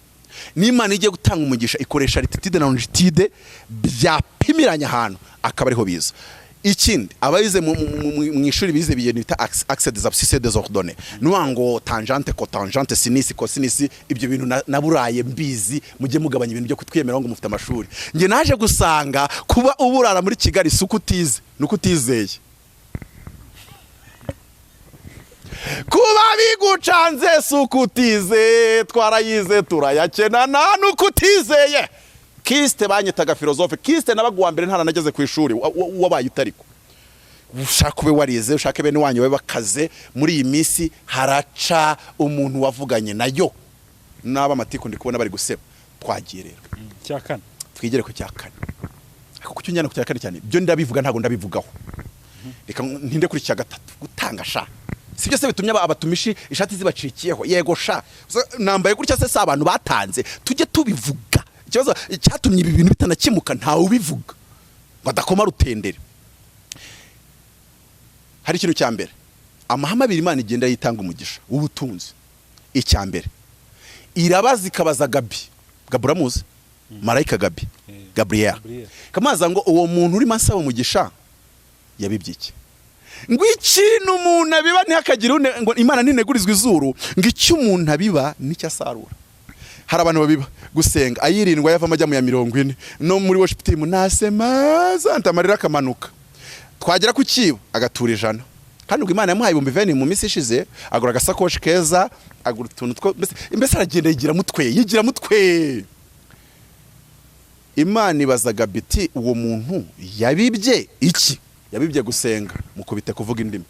N'Imana igiye gutanga umugisha ikoresha altitude na longitude byapimiranya ahantu akaba ariho biza. Ikindi abayize mu ishuri bize biyene bita axe des abscisses des ordonnées, nuango tangente cotangente sinus cosinus, ibyo bintu naburaye mbizi, mujye mugabanya ibintu byo kutwiyemera ngo mufite amashuri. Nge naje gusanga kuba uburara muri Kigali suko utize nuko utizeye, kuba bigucanze suko utize, twarayize turayakenana nuko utizeye. Kiste banyitaga philosophe, kiste nabaguwa mbere ntara nageze ku ishuri wabaye utariko. Ushaka ube warize, ushaka bene wanyu we bakaze, muri iyi minsi haraca umuntu wavuganye nayo naba amatiko ndi kubona bari guseba. Twagiye rero cyakana twigere ku cyakana, kuko cyunyana ku cyakana cyane byo ndabivuga ntago ndabivugaho. Reka ntinde kuri cya gatatu gutanga sha, sibyo se bitumye abatumishi ishati zibacikiyeho. Yego sha nambaye gutya se abantu batanze tujye tubivuga. Ikibazo cyatumye ibi bintu bitanakimuka ntawe ubivuga badakoma rutendere. Hari ikintu cya mbere amahama abiri Imana igenda yitanga umugisha w'ubutunzi. Icya mbere irabaza ikabaza Gaburamuzi marayika Gabriel kamaza ngo uwo muntu uri masaba umugisha yabibyiki, ngo ikintu umuntu abiba ntihakagira ngo Imana ntinegurizwa izuru, ngo icyo umuntu abiba nicyo asarura. Hari abantu babiba gusenga ayirindwa yava amajya mu ya 40 no muri worship team nasema zanta marira kamanuka, twagera ku kibo agatura 100. Kandi ubwo Imana yamuhaye 20 mu minsi ishize, agura agasakoshi keza, agura utuntu two mbese aragenda yigira mutwe. Imana ibazaga biti uwo muntu yabibye iki? Yabibye gusenga, mukubite kuvuga indimi.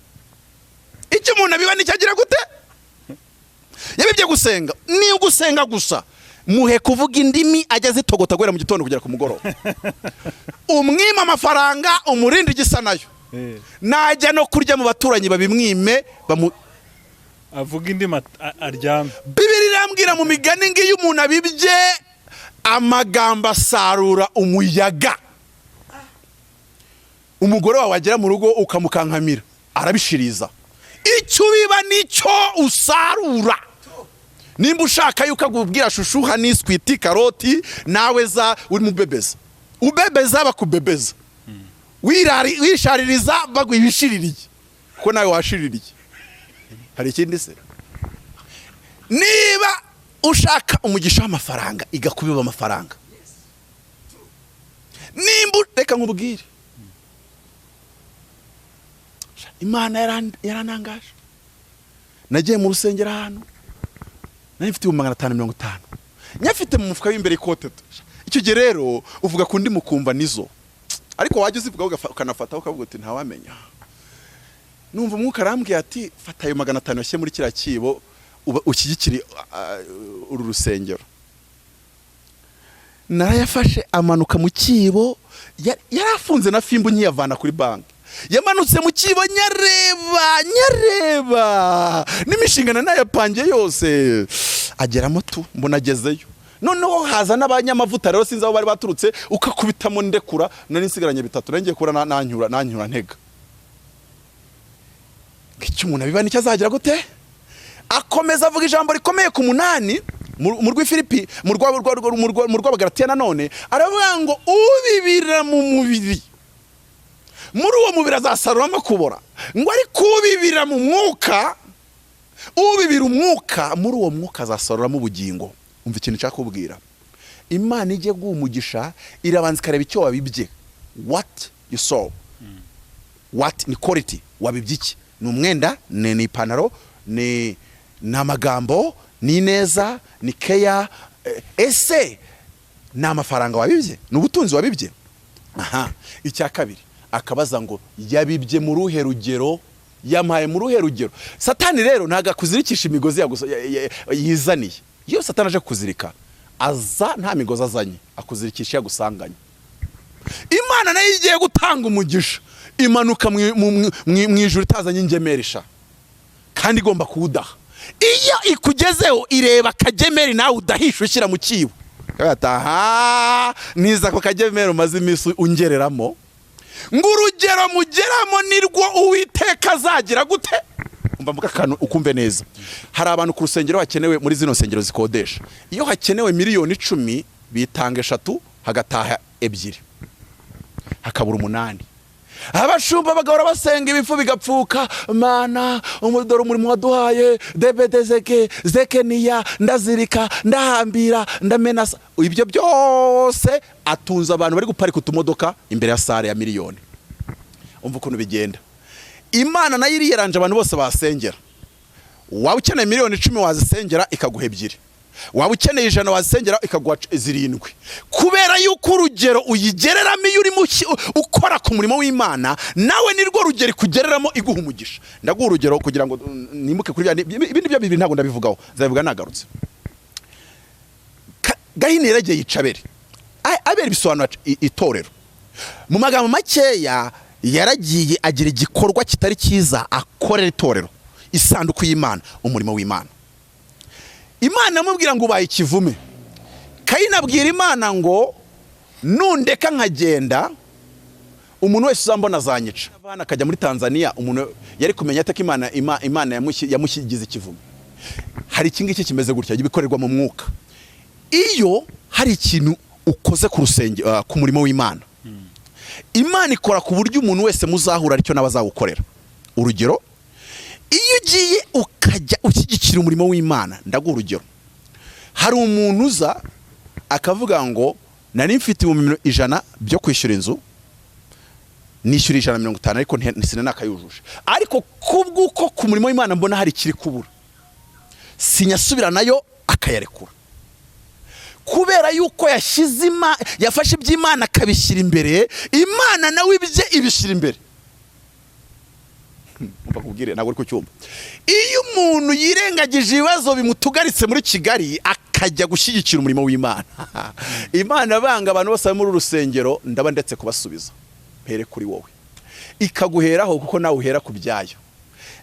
Icyo umuntu abiba nicyagira gute? Yabibye gusenga, ni ugusenga gusa. Muhe kuvuga indimi ajya zitogota gwera mu gitondo kugera ku mugoroba. Umwima amafaranga umurindi gisa nayo. Najya no kurya mu baturanyi babimwime avuga indimi aryame. Bibiri irambwira mu migani ngiyo umuntu abibye amagamba sarura umuyaga. Umugore wawe agera mu rugo ukamukankamira arabishiriza. Icyo biba nicyo usarura. Nimba ushaka yuko agubwira shushuha niswiti karoti nawe za uri mubebeza. Ubebeza bakubebeza. Wishaririza bagwibishiririye. Ko nawe washiririye. hari ikindi se? Niba ushaka umugisha w'amafaranga igakubiba amafaranga, nimba reka nkubwire, Imana yaranangaje. Nagiye mu rusengero hano, nari mfite 550, nyafite mu mufuka w'imbere ikote. Icyo gihe rero uvuga kundi mukumva nizo, ariko wajye uzivuga ukanafata ukavuga uti ntawamenya. Numva umwuka arambwiye ati fata ayo 500 yashye muri kiriya kibo ushyigikire uru rusengero. Narayafashe amanuka mu kibo, yarafunze na fimbo nyiyavana kuri banki. Yamanutse mu kibo nyareba n'imishingana nayapangiye yose, ageramo tu mbona agezeyo. Noneho haza n'abanyamavuta rero sinzi aho bari baturutse, ukakubitamo ndekura, nari nsigaranye 3 nangiye kura nanyura ntega. Icyo umuntu abiba nicyo azagira gute? Akomeza avuga ijambo rikomeye ku 8 mu rw'Ifilipi, mu rw'Abagalatiya nanone aravuga ngo ubibira mu mubiri, muri uwo mubiri azasaruramo kubora, ngo ari kubibira mu mwuka, ubibira umwuka, muri uwo mwuka azasaruramo ubugingo. Umva ikintu nshaka kubwira, Imana ijye guumugisha irabanza ikareba icyo wabibye, what you saw, what ni quality wabibye iki, ni umwenda, ni ipantaro, ni amagambo, ni neza, ni care, ese ni amafaranga wabibye, ni ubutunzi wabibye. Aha, icya kabiri akabaza ngo yabibye mu ruhe rugero, yamaye mu ruhe rugero. Satani rero ntaga kuzirikisha imigozi yizaniye. Iyo Satani aje kuzirika, aza nta migozi azanye, akuzirikisha yagusanganye. Imana nayo igiye gutanga umugisha, imanuka mu ijuru itazanye ingemerisha kandi igomba kuwudaha. Iyo ikugezeho ireba akagemeri nawe udahisha ushyira mu kibo, aha niza ko kagemeri umaze iminsi ungereramo, ngo urugero mugeramo nirwo Uwiteka azagira gute. Umva muka kantu ukumve neza, hari abantu ku rusengero hakenewe, muri zino nsengero zikodesha, iyo hakenewe miliyoni 10 bitanga 3 hagataha 2, hakabura 8. Abashumba bagahora basenga ibifu bigapfuka, Mana umudoro umurimo waduhaye, debedezeke zekeniya, ndazirika, ndahambira, ndamenasa. Ibyo byose atunza abantu bari guparika utumodoka imbere ya sare ya miliyoni. Umva ukuntu bigenda. Imana nayo iriyeranje abantu bose basengera. Waba ukeneye miliyoni 10 wazisengera ikaguha 2, waba ukeneye 100 wazisengera ikaguha 7. Kubera yuko urugero uyigereramo iyo urimo ukora ku murimo w'Imana, nawe nirwo rugero kugereramo iguha umugisha. Ndaguha urugero kugira ngo nimuke kuri ibindi byo bibiri ntago ndabivugaho, zabivuga nagarutse. Gahini yaragiye yicabere, Abeli bisobanura itorero. Mu magambo makeya yaragiye agira igikorwa kitari cyiza akorera itorero, isanduku y'Imana, umurimo w'Imana. Imana amubwira ngo ubaye ikivume. Kayini abwira Imana ngo nundeka nkagenda, umuntu wese uzambona azanyica. Abana akajya muri Tanzania, umuntu yari kumenya ate ko Imana yamushyigize ikivume. Hari ikingiki kimeze gutya gibikorerwa mu mwuka. Iyo hari ikintu ukoze ku rusengero, ku murimo w'Imana, Imana ikora ku buryo umuntu wese muzahura aricyo nabazawukorera. Urugero, iyo ugiye ukajya ushyigikira umurimo w'Imana, ndaguha urugero. Hari umuntu uza akavuga ngo nari mfite 100 byo kwishyura inzu, nishyura 150 ariko sinanakayujuje, ariko kubwuko ku murimo w'Imana mbona hari kiri kubura, sinyasubira nayo akayarekura. Kubera yuko yafashe iby'Imana akabishyira imbere, Imana nawe ibye ibishyira imbere. Mbakubwire nagore ko cyumba. Iyo umuntu yirengagije ibibazo bimutugaritse muri Kigali akajya gushyigikira umurimo w'Imana, Imana banga abantu bose muri urusengero ndaba ndetse kubasubiza. Pere kuri wowe ikaguheraho kuko nawe uhera ku byayo.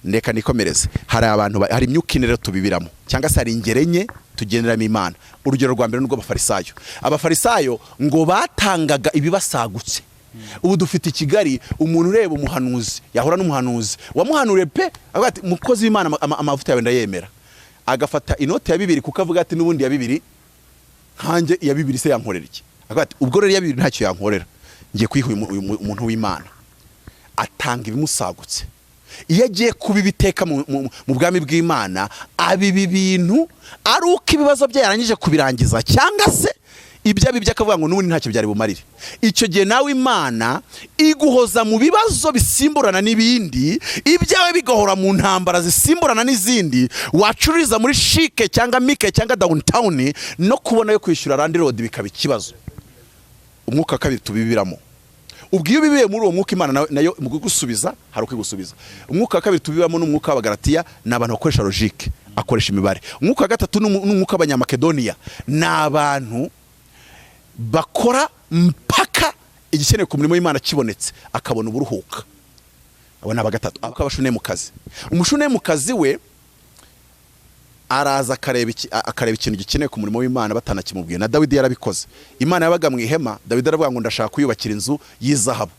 Ndeka nikomereze. Hari abantu hari imyukinere tubibiramo, cyangwa se hari ingerenye tugenderamo Imana. Urugero rwa mbere n'ubwo abafarisayo. Abafarisayo ngo batangaga ibibasagutse. Ubu dufite i Kigali umuntu ureba umuhanuzi, yahora n'umuhanuzi wamuhanuriye pe, avuga ati mukozi w'Imana amavuta yawe ndayemera, agafata inote ya 2 kuko avuga ati n'ubundi ya 2 hanjye iya 2 se yankorera iki. Avuga ati ubwo rero ya 2 ntacyo yankorera, ngiye kwiha umuntu w'Imana. Atanga ibimusagutse. iyo agiye kuba ibiteka mu bwami bw'Imana abibi bintu ari uko ibibazo bye yarangije kubirangiza, cyangwa se ibyo akavuga ngo n'ubundi ntacyo byari bumarire. Icyo gihe nawe Imana iguhoza mu bibazo bisimburana n'ibindi, ibyawe bigahora mu ntambara zisimburana n'izindi, wacururiza muri shike cyangwa mike cyangwa downtown, no kubona yo kwishyura randi road bikaba ikibazo. Umwuka kabiri tubibiramo, ubwo iyo bibiye muri uwo mwuka Imana nayo mu gusubiza hari uko igusubiza. Umwuka kabiri tubibamo n'umwuka w'Abagalatiya, n'abantu bakoresha logique, akoresha imibare. Umwuka gatatu n'umwuka w'Abanyamakedoniya, n'abantu bakora mpaka igikeneye ku murimo w'Imana kibonetse akabona uburuhuka. Abo naba gatatu. Akabashune mu kazi, umushune mu kazi we araza akareba ikintu gikeneye ku murimo w'Imana batanakimubwiye. Na Dawidi yarabikoze. Imana yabaga mu ihema, Dawidi aravuga ngo ndashaka kuyubakira inzu y'izahabu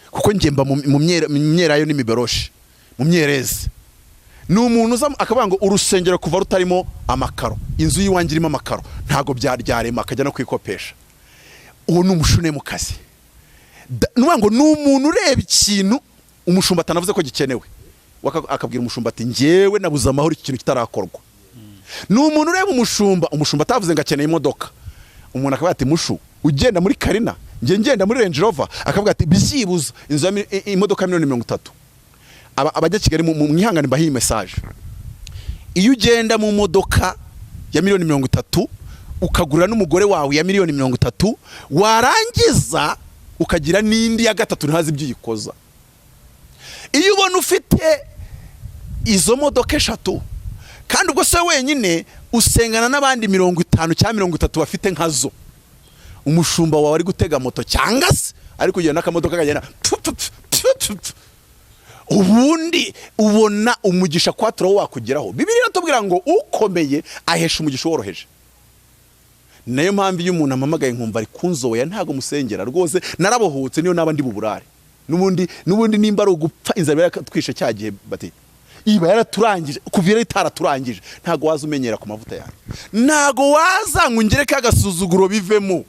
kuko ngemba mu myerayo n'imiberoshi, mu myereze. Ni umuntu uza akavuga ngo urusengero kuva rutarimo amakaro, inzu y'iwanjye irimo amakaro, ntago byaryarema, akajya no kwikopesha. Uwo ni umushune mu kazi. Nuvuga ngo ni umuntu ureba ikintu umushumba atanavuze ko gikenewe, akabwira umushumba ati njyewe nabuze amahoro iki kintu kitarakorwa. Ni umuntu ureba umushumba atavuze ngo akeneye imodoka, umuntu akavuga ati mushu ugenda muri Karina, ngenda muri Range Rover, akavuga ati byibuza inzu imodoka $30,000. Abajya Kigali mu mwihangane mbahiye message, iyo ugenda mu modoka ya $30,000 ukagura n'umugore wawe ya $30,000, warangiza ukagira n'indi ya gatatu ntazi ibyo yikoza. Iyo ubona ufite izo modoka 3 kandi ubwo se wenyine usengana n'abandi 50 cyangwa 30 bafite nkazo, umushumba wawe ari gutega moto cyangwa se ari kugenda n'akamodoka kagenda, ubundi ubona umugisha kwaturo wakugeraho. Bibiliya iratubwira ngo ukomeye ahesha umugisha woroheje. Nayo mpamvu iyo umuntu amamagaye nkumva ari kunzoya ntago musengera rwose, narabohotse niyo naba ndi buburare. Nubundi nimba ari ugupfa inzara yaratwishe cyagihe bati iba yaraturangije kuvira itaraturangije, ntago waza umenyera ku mavuta yanjye, ntago waza ngungere kagasuzuguro bivemo,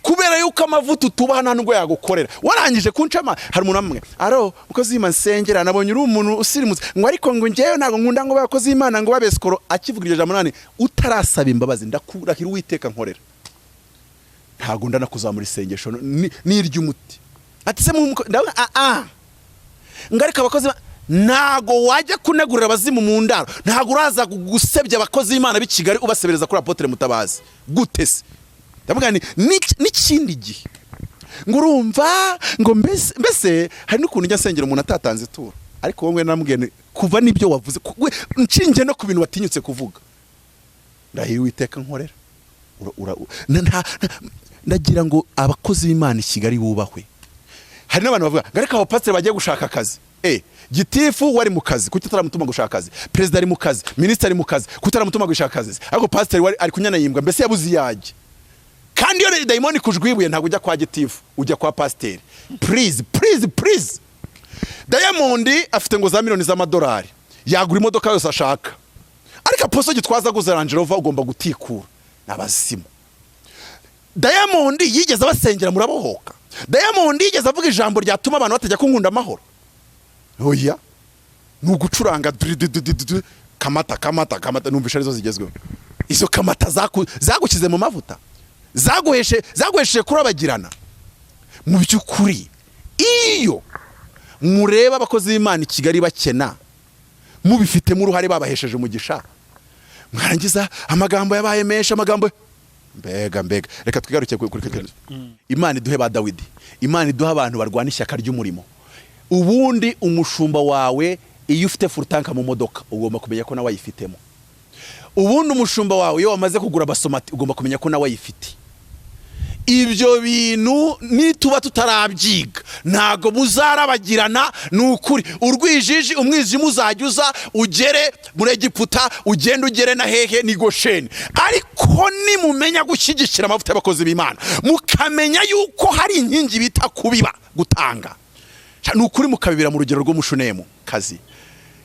kubera yuko amavuta utubaha nta nubwo yagukorera. Warangije kuncama hari umuntu amwe aro ukoze Imana nsengera, nabonye uri umuntu usirimutse ngo ariko ngo ngeyo ntago nkunda ngo bakoze Imana ngo babeskoro, akivuga iryo jambo nani utarasaba imbabazi ndakurahira Uwiteka nkorera, ntago ndanakuzamura isengesho n'iry'umuti. Ati se ngarika abakozi ntago wajya kunegurira abazimu mu ndaro, ntago uraza gusebya abakozi Imana b'Ikigali ubasebereza kuri Apotre Mutabazi gute se? Ndavuga n'ikindi gihe ngo urumva ngo mbese hari n'ukuntu njya nsengera umuntu atatanze ituro, ariko wowe namubwiye kuva n'ibyo wavuze nshinge no ku bintu watinyutse kuvuga, ndahira Uwiteka nkorera. Ndagira ngo abakozi b'Imana Kigali bubahwe. Hari n'abantu bavuga ngareka abo pastor bagiye gushaka akazi, gitifu wari mu kazi kuki taramutuma gushaka akazi, president ari mu kazi, minister ari mu kazi kuki taramutuma gushaka akazi, ariko pastor wari ari kunyana yimbwa, mbese yabuzi yaje. Kandi iyo daimoni kujwibuye ntago ujya kwa gitifu, ujya kwa pastor. Please. Diamond afite ngo za miliyoni z'amadolari, yagura imodoka yose ashaka, ariko aposo gitwaza guza Range Rover ugomba gutikura n'abazimu. Diamond yigeze abasengera murabohoka. Diamond yigeze avuga ijambo ryatuma abantu batajya kunkunda amahoro. Oya, nugucuranga kamata numvisha arizo zigezweho. Izo kamata zagukize mu mavuta, zaguheshe kurabagirana. Mu by'ukuri iyo mureba abakozi b'Imana Kigali bakena, mubifitemo uruhare babahesheje umugisha, mwarangiza amagambo yabaye menshi, amagambo mbega reka twigaruke kuri Imana iduhe ba Dawidi, Imana iduha abantu barwana ishyaka ry'umurimo. Ubundi umushumba wawe iyo ufite full tank mu modoka ugomba kumenya ko nawe ayifitemo. Ubundi umushumba wawe iyo wamaze kugura basomati ugomba kumenya ko nawe ayifite. Ibyo bintu nituba tutarabyiga ntago muzarabagirana. Nukuri urwijiji umwijima uzajya ugere muri Egiputa, ugere na hehe ni Gosheni. Ariko nimumenya gushyigikira amavuta y'abakozi b'Imana, mukamenya yuko hari inkingi bita kubiba gutanga, nukuri mukabibira mu rugero rwo mushunemu kazi.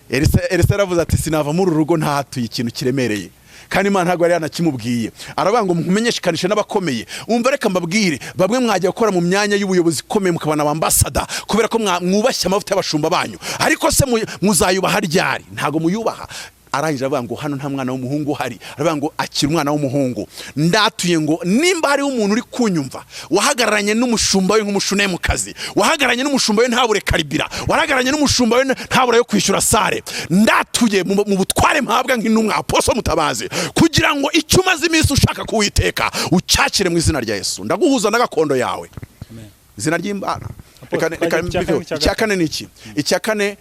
Elisa yaravuze ati sinava muri urugo ntahatuye ikintu kiremereye. kandi Imana ntabwo yari yanakimubwiye. Aravuga ngo mumenyeshikanishe n'abakomeye. Umva reka mbabwire, bamwe mwajya gukora mu myanya y'ubuyobozi ikomeye mukabana abambasada kubera ko mwubashye amavuta y'abashumba banyu, ariko se muzayubaha ryari? Ntago muyubaha. Arangije avuga ngo hano nta mwana w'umuhungu uhari. Aravuga ngo akira umwana w'umuhungu. Ndatuye ngo nimba hari umuntu uri kunyumva wahagararanye n'umushumba we nk'umushune mu kazi, wahagararanye n'umushumba we ntabure karibira, wahagararanye n'umushumba we ntabure yo kwishyura sare, ndatuye mu butware mpabwa nk'intumwa Apostle Mutabazi kugira ngo icyo umaze iminsi ushaka kuwiteka ucyakire mu izina rya Yesu. Ndaguhuza na gakondo yawe. Amen. Izina ry'Imana. Icyakane ni iki? Icyakane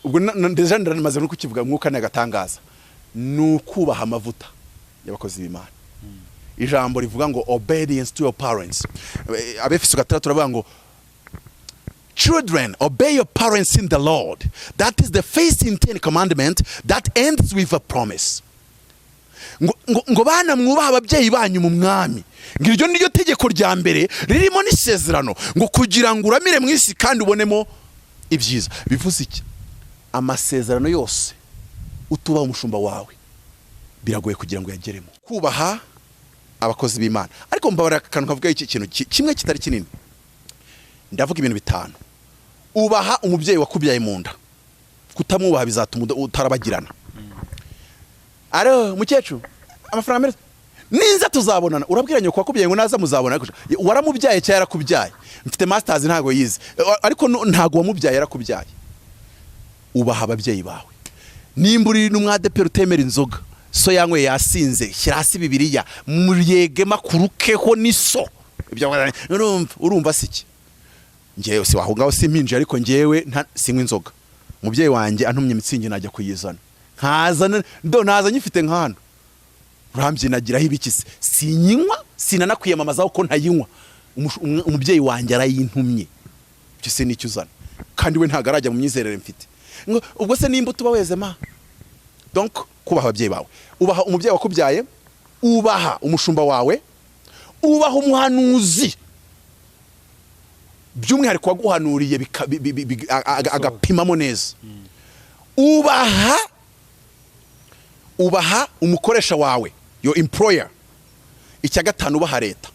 ubwo ndeje ndamaze no kukivuga mwuka n'agatangaza, nukubaha amavuta y'abakozi b'Imana. Ijambo rivuga ngo obedience to your parents. Abefeso 3 turavuga ngo children, obey your parents in the Lord. That is the first in 10 commandment that ends with a promise. Ngo bana mwubaha ababyeyi banyu mu mwami. Ngiryo niryo tegeko rya mbere ririmo n'isezerano ngo kugira ngo uramire mu isi kandi ubonemo ibyiza. Bivuze iki? Amasezerano yose utubaha umushumba wawe biragoye kugira ngo yageremo. Kubaha abakozi b'Imana. Ariko mbabara akantu kavuga iki kintu kimwe kitari kinini. Ndavuga ibintu bitanu. Ubaha umubyeyi wakubyaye mu nda. Kutamwubaha bizatuma utarabagirana. Aro mukecuru amafaranga meza ninza tuzabonana. Urabwira nyoko wakubyaye ngo naza muzabona. Waramubyaye cyangwa yarakubyaye? Mfite masters ntago yize, ariko ntago wamubyaye yarakubyaye. Ubaha ababyeyi bawe. Nimba uri n'umwadeperi utemera inzoga, so yanywe yasinze, shyira hasi Bibiliya muyegema kurukeho niso. Ibyo urumva siki? Ngewe si wahungaho simpinje, ariko ngewe sinywa inzoga. Umubyeyi wanjye antumye mitsingi najya kuyizana. Naza nyifite nkano. Urambyinagiraho ibikise. Sinyinywa, sinanakwiyamamazaho ko ntayinywa. Umubyeyi wanjye arayintumye. Cyo se nicyo uzana. Kandi we ntago arajya mu myizerere mfite. Ubwo se nimba tuba wezema. Donc kubaha ababyeyi bawe. Ubaha umubyeyi wakubyaye, ubaha umushumba wawe, ubaha umuhanuzi. By'umwihariko waguhanuriye agapimamo neza. Ubaha umukoresha wawe, your employer. Icya gatanu ubaha leta.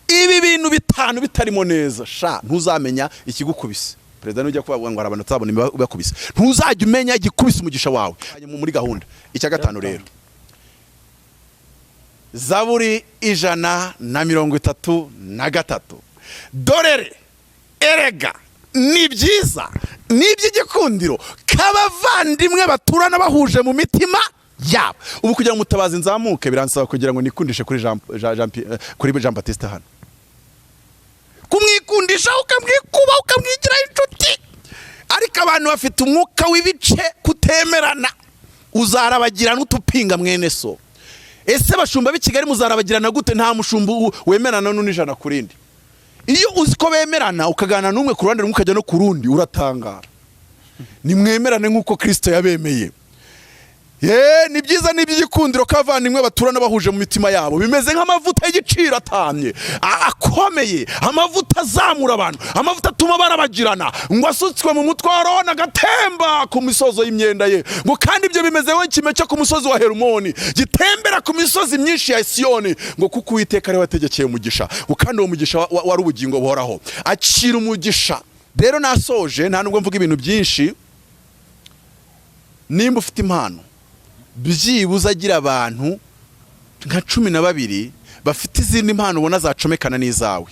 Ibi bintu bitanu bitarimo neza sha ntuzamenya ikigukubise. Perezida n'ujya kubavuga ngo arabantu tabona bakubise, ntuzajya umenya igikubise umugisha wawe muri gahunda. Icya gatanu rero, Zaburi 133, dorere erega ni byiza n'iby'igikundiro kabavandimwe baturana bahuje mu mitima yabo. Ubu kugira ngo Mutabazi nzamuke biransaba kugira ngo nikundishe kuri Jean Baptiste hano, kumwikundisha ukamwikuba ukamwigira inshuti. Ariko abantu bafite umwuka w'ibice kutemerana, uzarabagirana utupinga mwene so. Ese bashumba b'i Kigali muzarabagirana gute nta mushumba wemerana n'unijana kurindi? Iyo uziko bemerana ukagana n'umwe ku ruhande rumwe ukajya no ku rundi uratangara. Nimwemerane nk'uko Kristo yabemeye. Ni byiza n'iby'igikundiro kavandimwe baturana bahuje mu mitima yabo. Bimeze nk'amavuta y'igiciro atamye akomeye, amavuta azamura abantu, amavuta atuma barabagirana, ngo asutswe mu mutwe wa Aroni agatemba ku misozo y'imyenda ye. Ngo kandi ibyo bimeze nk'ikime cyo ku musozi wa Hermoni gitembera ku misozi myinshi ya Siyoni, ngo kuko Uwiteka ari wategekeye umugisha, kandi uwo mugisha wari ubugingo buhoraho. Akira umugisha. Rero nasoje, nta nubwo mvuga ibintu byinshi. Nimba ufite impano, byibuze agira abantu nka 12 bafite izindi impano ubona zacomekana n'izawe.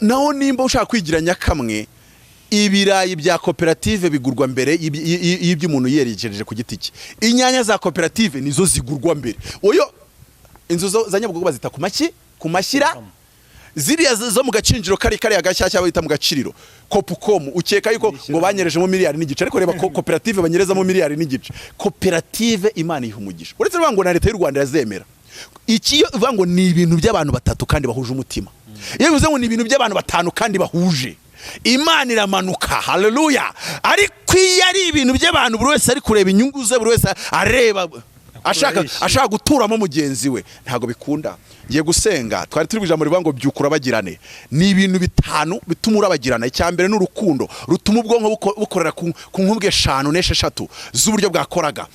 Naho nimba ushaka kwigiranya kamwe, ibirayi bya koperative bigurwa mbere y'ibyo umuntu yerekeje ku giti cye. Inyanya za koperative nizo zigurwa mbere. Oyo inzu za Nyabugogo bazita ku mashyira, ziriya zo mu gacinjiro kari agashyashya bita mu gaciriro Kopukom. Ukeka yuko ngo banyerejemo miliyari n'igice, ariko reba koperative banyerezamo miliyari n'igice. Koperative Imana ihumugisha. Uretse ngo na leta y'u Rwanda yazemera. Iki uvuga ngo ni ibintu by'abantu batatu kandi bahuje umutima. Iyo bivuze ngo ni ibintu by'abantu batanu kandi bahuje, Imana iramanuka. Haleluya. Ariko iyo ari ibintu by'abantu buri wese ari kureba inyungu ze, buri wese areba ashaka guturamo mugenzi we ntago bikunda. Ngiye gusenga twari turi bujambo rivuga ngo byukura bagirane. Ni ibintu bitanu bituma urabagirana. Icyambere n'urukundo rutuma ubwonko bukorera ku nkubwe 5 n'esheshatu z'uburyo bwakoraga,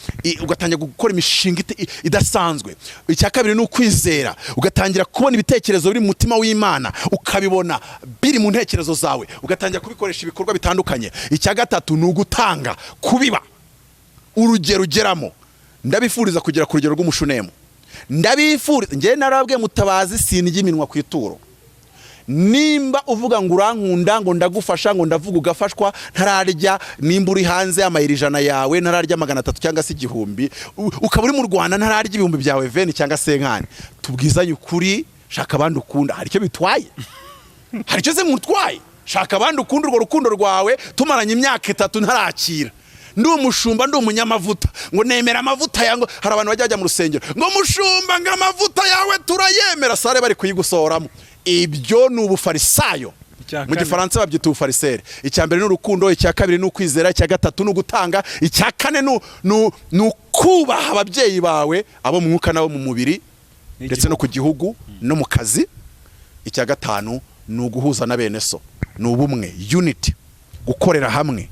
ugatangira gukora imishinga idasanzwe. Icya kabiri ni ukwizera, ugatangira kubona ibitekerezo biri mu mutima w'Imana ukabibona biri mu ntekerezo zawe, ugatangira kubikoresha ibikorwa bitandukanye. Icya gatatu ni ugutanga, kubiba urugero ugeramo. Ndabifuriza kugera ku rugero rw'umushunemu. Ndabifuriza ngiye narabwiye Mutabazi sinijya iminwa ku ituro. Nimba uvuga ngo urankunda ngo ndagufasha ngo ndavuga ugafashwa, ntararya nimba uri hanze amayira 100 yawe ntararya 300 cyangwa se 1000, ukaba uri mu Rwanda ntararya 1000 byawe 20 cyangwa se 50. Tubwizanye ukuri, shaka abandi ukunda. Hari icyo bitwaye? Hari icyo se mutwaye? Shaka abandi ukunda urwo rukundo rwawe tumaranye imyaka 3 ntarakira. Ndi umushumba, ndi umunyamavuta, ngo nemera amavuta yango. Hari abantu bajya mu rusengero ngo mushumba ngo amavuta yawe turayemera, sare bari kuyigusohoramo. Ibyo ni ubufarisayo. Mu gifaransa babyita ubufarisere. Icyambere n'urukundo, icya kabiri n'ukwizera, icya gatatu n'ugutanga, icya kane n'ukubaha ababyeyi bawe, abo mu mwuka nabo mu mubiri ndetse no ku gihugu no mu kazi. Icya gatanu n'uguhuza na bene so, n'ubumwe, unity, gukorera hamwe,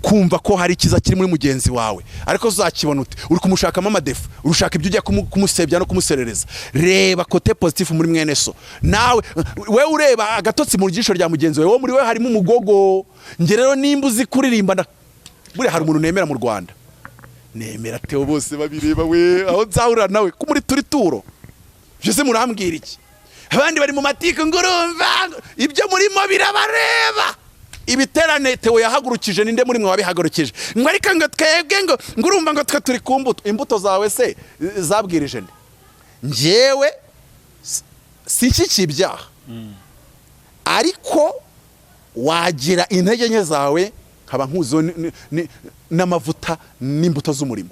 kumva ko hari ikiza kiri muri mugenzi wawe. Ariko uzakibona ute? Uri kumushakamo amadefu, urushaka ibyo ujya kumusebya no kumuserereza. Reba kote positif muri mwene so. Nawe we ureba agatotsi mu jisho rya mugenzi wawe, wo muri we harimo umugogo. Nge rero nimba uzi kuririmba buri hari umuntu nemera mu Rwanda, nemera Theo bose babireba we, aho nzahurira nawe ko muri turi turo. Byose murambwira iki? Abandi bari mu matiko ngurumva ibyo murimo birabareba. Ibiterane Theo yahagurukije ninde muri mwe wabihagurukije? Ngo ariko ngo twebwe ngo ngurumva ngo twe turi ku mbuto. Imbuto zawe se zabwirije nde? Njewe sinshiki ibyaha, ariko wagira intege nke zawe nkaba nkuzo n'amavuta n'imbuto z'umurimo,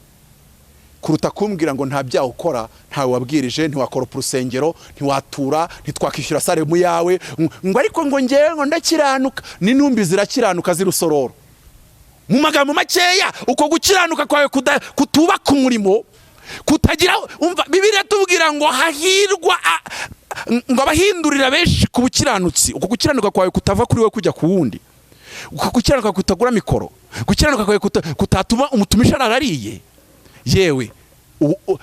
kuruta kumbwira ngo nta byaha ukora, ntawe wabwirije, ntiwakora urusengero, ntiwatura, ntitwakishyura sare mu yawe. Ngo ariko ngo ngewe ngo ndakiranuka. N'intumbi zirakiranuka zirusororo. Mu magambo makeya, uko gukiranuka kwawe kutubaka umurimo, kutagira umva Bibiliya tubwira ngo hahirwa ngo abahindurira benshi ku bukiranutsi. Uko gukiranuka kwawe kutava kuri we kujya ku wundi, uko gukiranuka kutagura mikoro, gukiranuka kwawe kutatuma umutumisha arariye. Yewe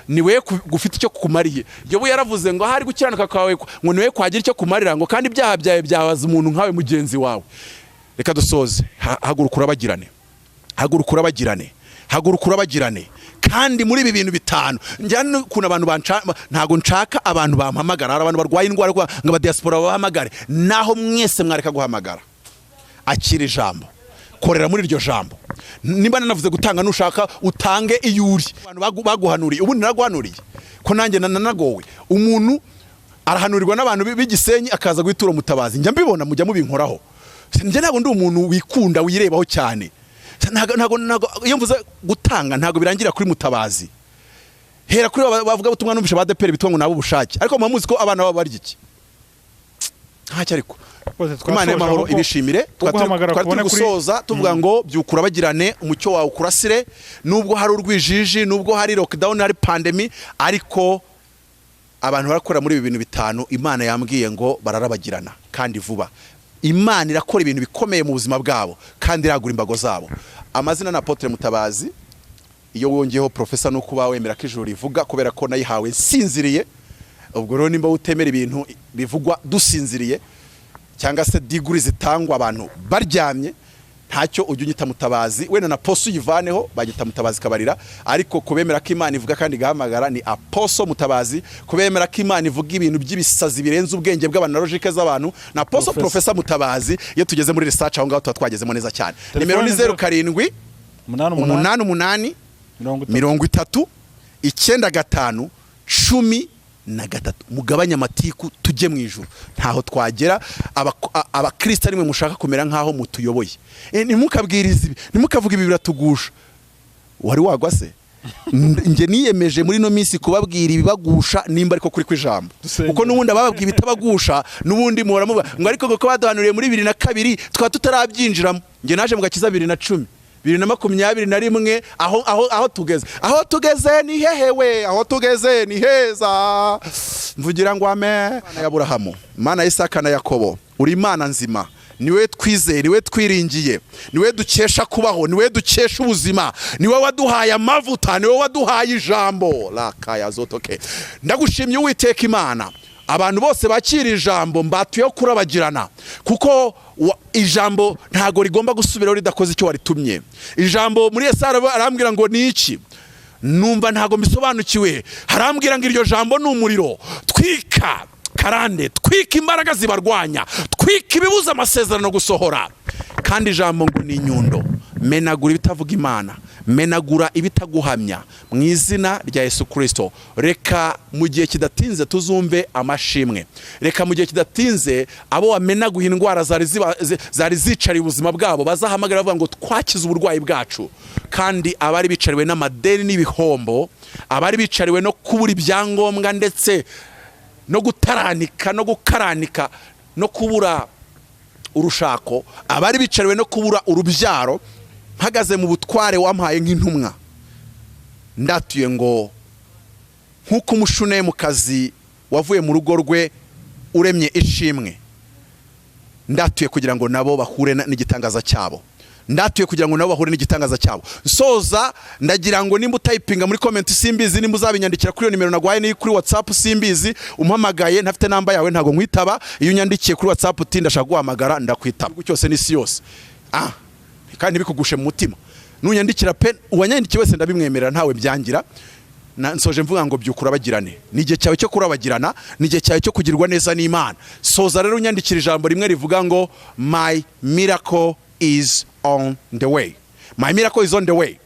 niwe gufite icyo kukumariye. Yobu yaravuze ngo hari gukiranuka kwawe ngo niwe kwagira icyo kumarira, ngo kandi ibyaha byawe byabaza umuntu nkawe mugenzi wawe. Reka dusoze. Haguruka urabagirane, haguruka urabagirane, haguruka urabagirane. Kandi muri ibi bintu bitanu njyana kuna abantu ntago nshaka abantu bampamagara. Abantu barwaye indwara ngo abadiaspora bahamagare. Naho mwese mwareka guhamagara, akira ijambo, korera muri iryo jambo. Nimba nanavuze gutanga, nushaka utange iyuri. Abantu baguhanuriye, ubundi naraguhanuriye ko nanjye nanagowe. Umuntu arahanurirwa n'abantu b'igisenyi akaza guhitura Mutabazi. Njya mbibona mujya mubinkoraho. Njye ntabwo ndi umuntu wikunda wirebaho cyane. Ntago iyo mvuze gutanga ntago birangira kuri Mutabazi. Hera kuri bavuga butumwa numvisha ba DPR bitwa ngo nabo bushake. Ariko muzi ko abana babo barya iki? Ntacyo ariko Imana y'amahoro ibishimire. Twari gusoza tuvuga ngo byukura bagirane, umucyo wawe ukurasire. Nubwo hari urwijiji, nubwo hari lockdown, hari pandemic, ariko abantu barakora muri ibi bintu bitanu. Imana yambwiye ngo bararabagirana kandi vuba. Imana irakora ibintu bikomeye mu buzima bwabo kandi iragura imbago zabo. Amazina na Apotre Mutabazi, iyo wongeyeho professor no kuba wemera ko ijuru rivuga, kubera ko nayihawe sinziriye. Ubwo rero nimba utemera ibintu bivugwa dusinziriye, cyangwa se degree zitangwa abantu baryamye, ntacyo ujye unyita Mutabazi. Wena na poso yivaneho bagita Mutabazi kabarira. Ariko kubemera ko Imana ivuga kandi gahamagara ni Aposo Mutabazi. Kubemera ko Imana ivuga ibintu by'ibisazi birenze ubwenge bw'abantu na logique z'abantu na Aposo Professor Mutabazi. Iyo tugeze muri research aho ngaho twagezemo neza cyane. Nimero ni 07 88 30 95 13. Mugabanya amatiku tujye mu ijuru. Ntaho twagera. Abakristo nimwe mushaka kumera nkaho mutuyoboye. Nimukabwiriza ibi, nimukavuga ibi biratugusha. Wari wagwa se? Nge niyemeje muri no minsi kubabwira ibibagusha nimba ariko kuri kwijambo. Uko nubundi abababwira bitabagusha, nubundi muhora muba ngo ariko ko baduhanuriye muri 2002 twa tutarabyinjiramo. Nge naje mu gakiza 2010. 2021 aho tugeze ni hehewe, aho tugeze ni heza. Mvugira ngo amen. Ya Aburahamu, Mana ya Isaka na Yakobo, uri Imana nzima, niwe twizeye, niwe twiringiye, niwe dukesha kubaho, niwe dukesha ubuzima, niwe waduhaye amavuta, niwe waduhaye ijambo. Lakaya zotoke. Ndagushimye Uwiteka Imana. Abantu bose bakira ijambo mbatuye kurabagirana, kuko ijambo ntago rigomba gusubiraho ridakoze icyo waritumye. Ijambo muri Yesaya arambwira ngo ni iki? Numva ntago mbisobanukiwe. Harambwira ngo iryo jambo ni umuriro. Twika karande, twika imbaraga zibarwanya, twika ibibuza amasezerano gusohora. Kandi ijambo ngo ni inyundo. Menagura ibitavuga Imana, menagura ibitaguhamya mu izina rya Yesu Kristo. Reka mu gihe kidatinze tuzumve amashimwe. Reka mu gihe kidatinze abo wamenaguye indwara zari zicariye ubuzima bwabo bazahamagara bavuga ngo twakize uburwayi bwacu. Kandi abari bicariwe n'amadeni n'ibihombo, abari bicariwe no kubura ibyangombwa ndetse no gutaranika no gukaranika no kubura urushako, abari bicariwe no kubura urubyaro, mpagaze mu butware wampaye nk'intumwa, ndatuye ngo nk'uko umushune mu kazi wavuye mu rugo rwe uremye ishimwe, ndatuye kugira ngo nabo bahure n'igitangaza cyabo, ndatuye kugira ngo nabo bahure n'igitangaza cyabo. Soza ndagira ngo nimba utayipinga muri comment simbizi, nimba uzabinyandikira kuri iyo nimero nagwaye ni kuri WhatsApp simbizi, umpamagaye ntafite namba yawe ntago nkwitaba. Iyo unyandikiye kuri WhatsApp uti ndashaka guhamagara ndakwitaba. Cyose n'isi yose kandi bikugushe mu mutima. Nunyandikira pe uwanyandikiye wese ndabimwemerera ntawe byangira. Nsoje mvuga ngo byukura bagirane. Nige cyawe cyo kurabagirana, nige cyawe cyo kugirwa neza n'Imana. Soza rero unyandikira ijambo rimwe rivuga ngo my miracle is on the way. My miracle is on the way.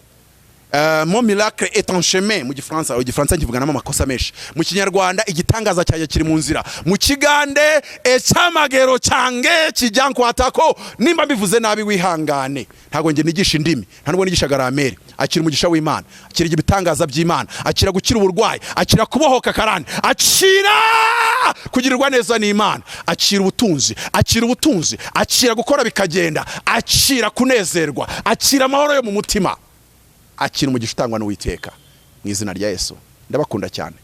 Mon miracle est en chemin mu Gifaransa. Igifaransa kivuganamo amakosa menshi. Mu Kinyarwanda igitangaza cyaje kiri mu nzira. Mu Kigande ecyamagero cyange kijyankwatako. Nimba bivuze nabi wihangane. Ntago nge nigisha indimi, ntabwo nigisha garamere. Akira umugisha w'Imana, akira ibitangaza by'Imana, akira gukira uburwayi, akira kubohoka karande, akira kugirirwa neza n'Imana, akira ubutunzi, akira gukora bikagenda, akira kunezerwa, akira amahoro yo mu mutima, akira umugisha utangwa n'Uwiteka mu izina rya Yesu. Ndabakunda cyane.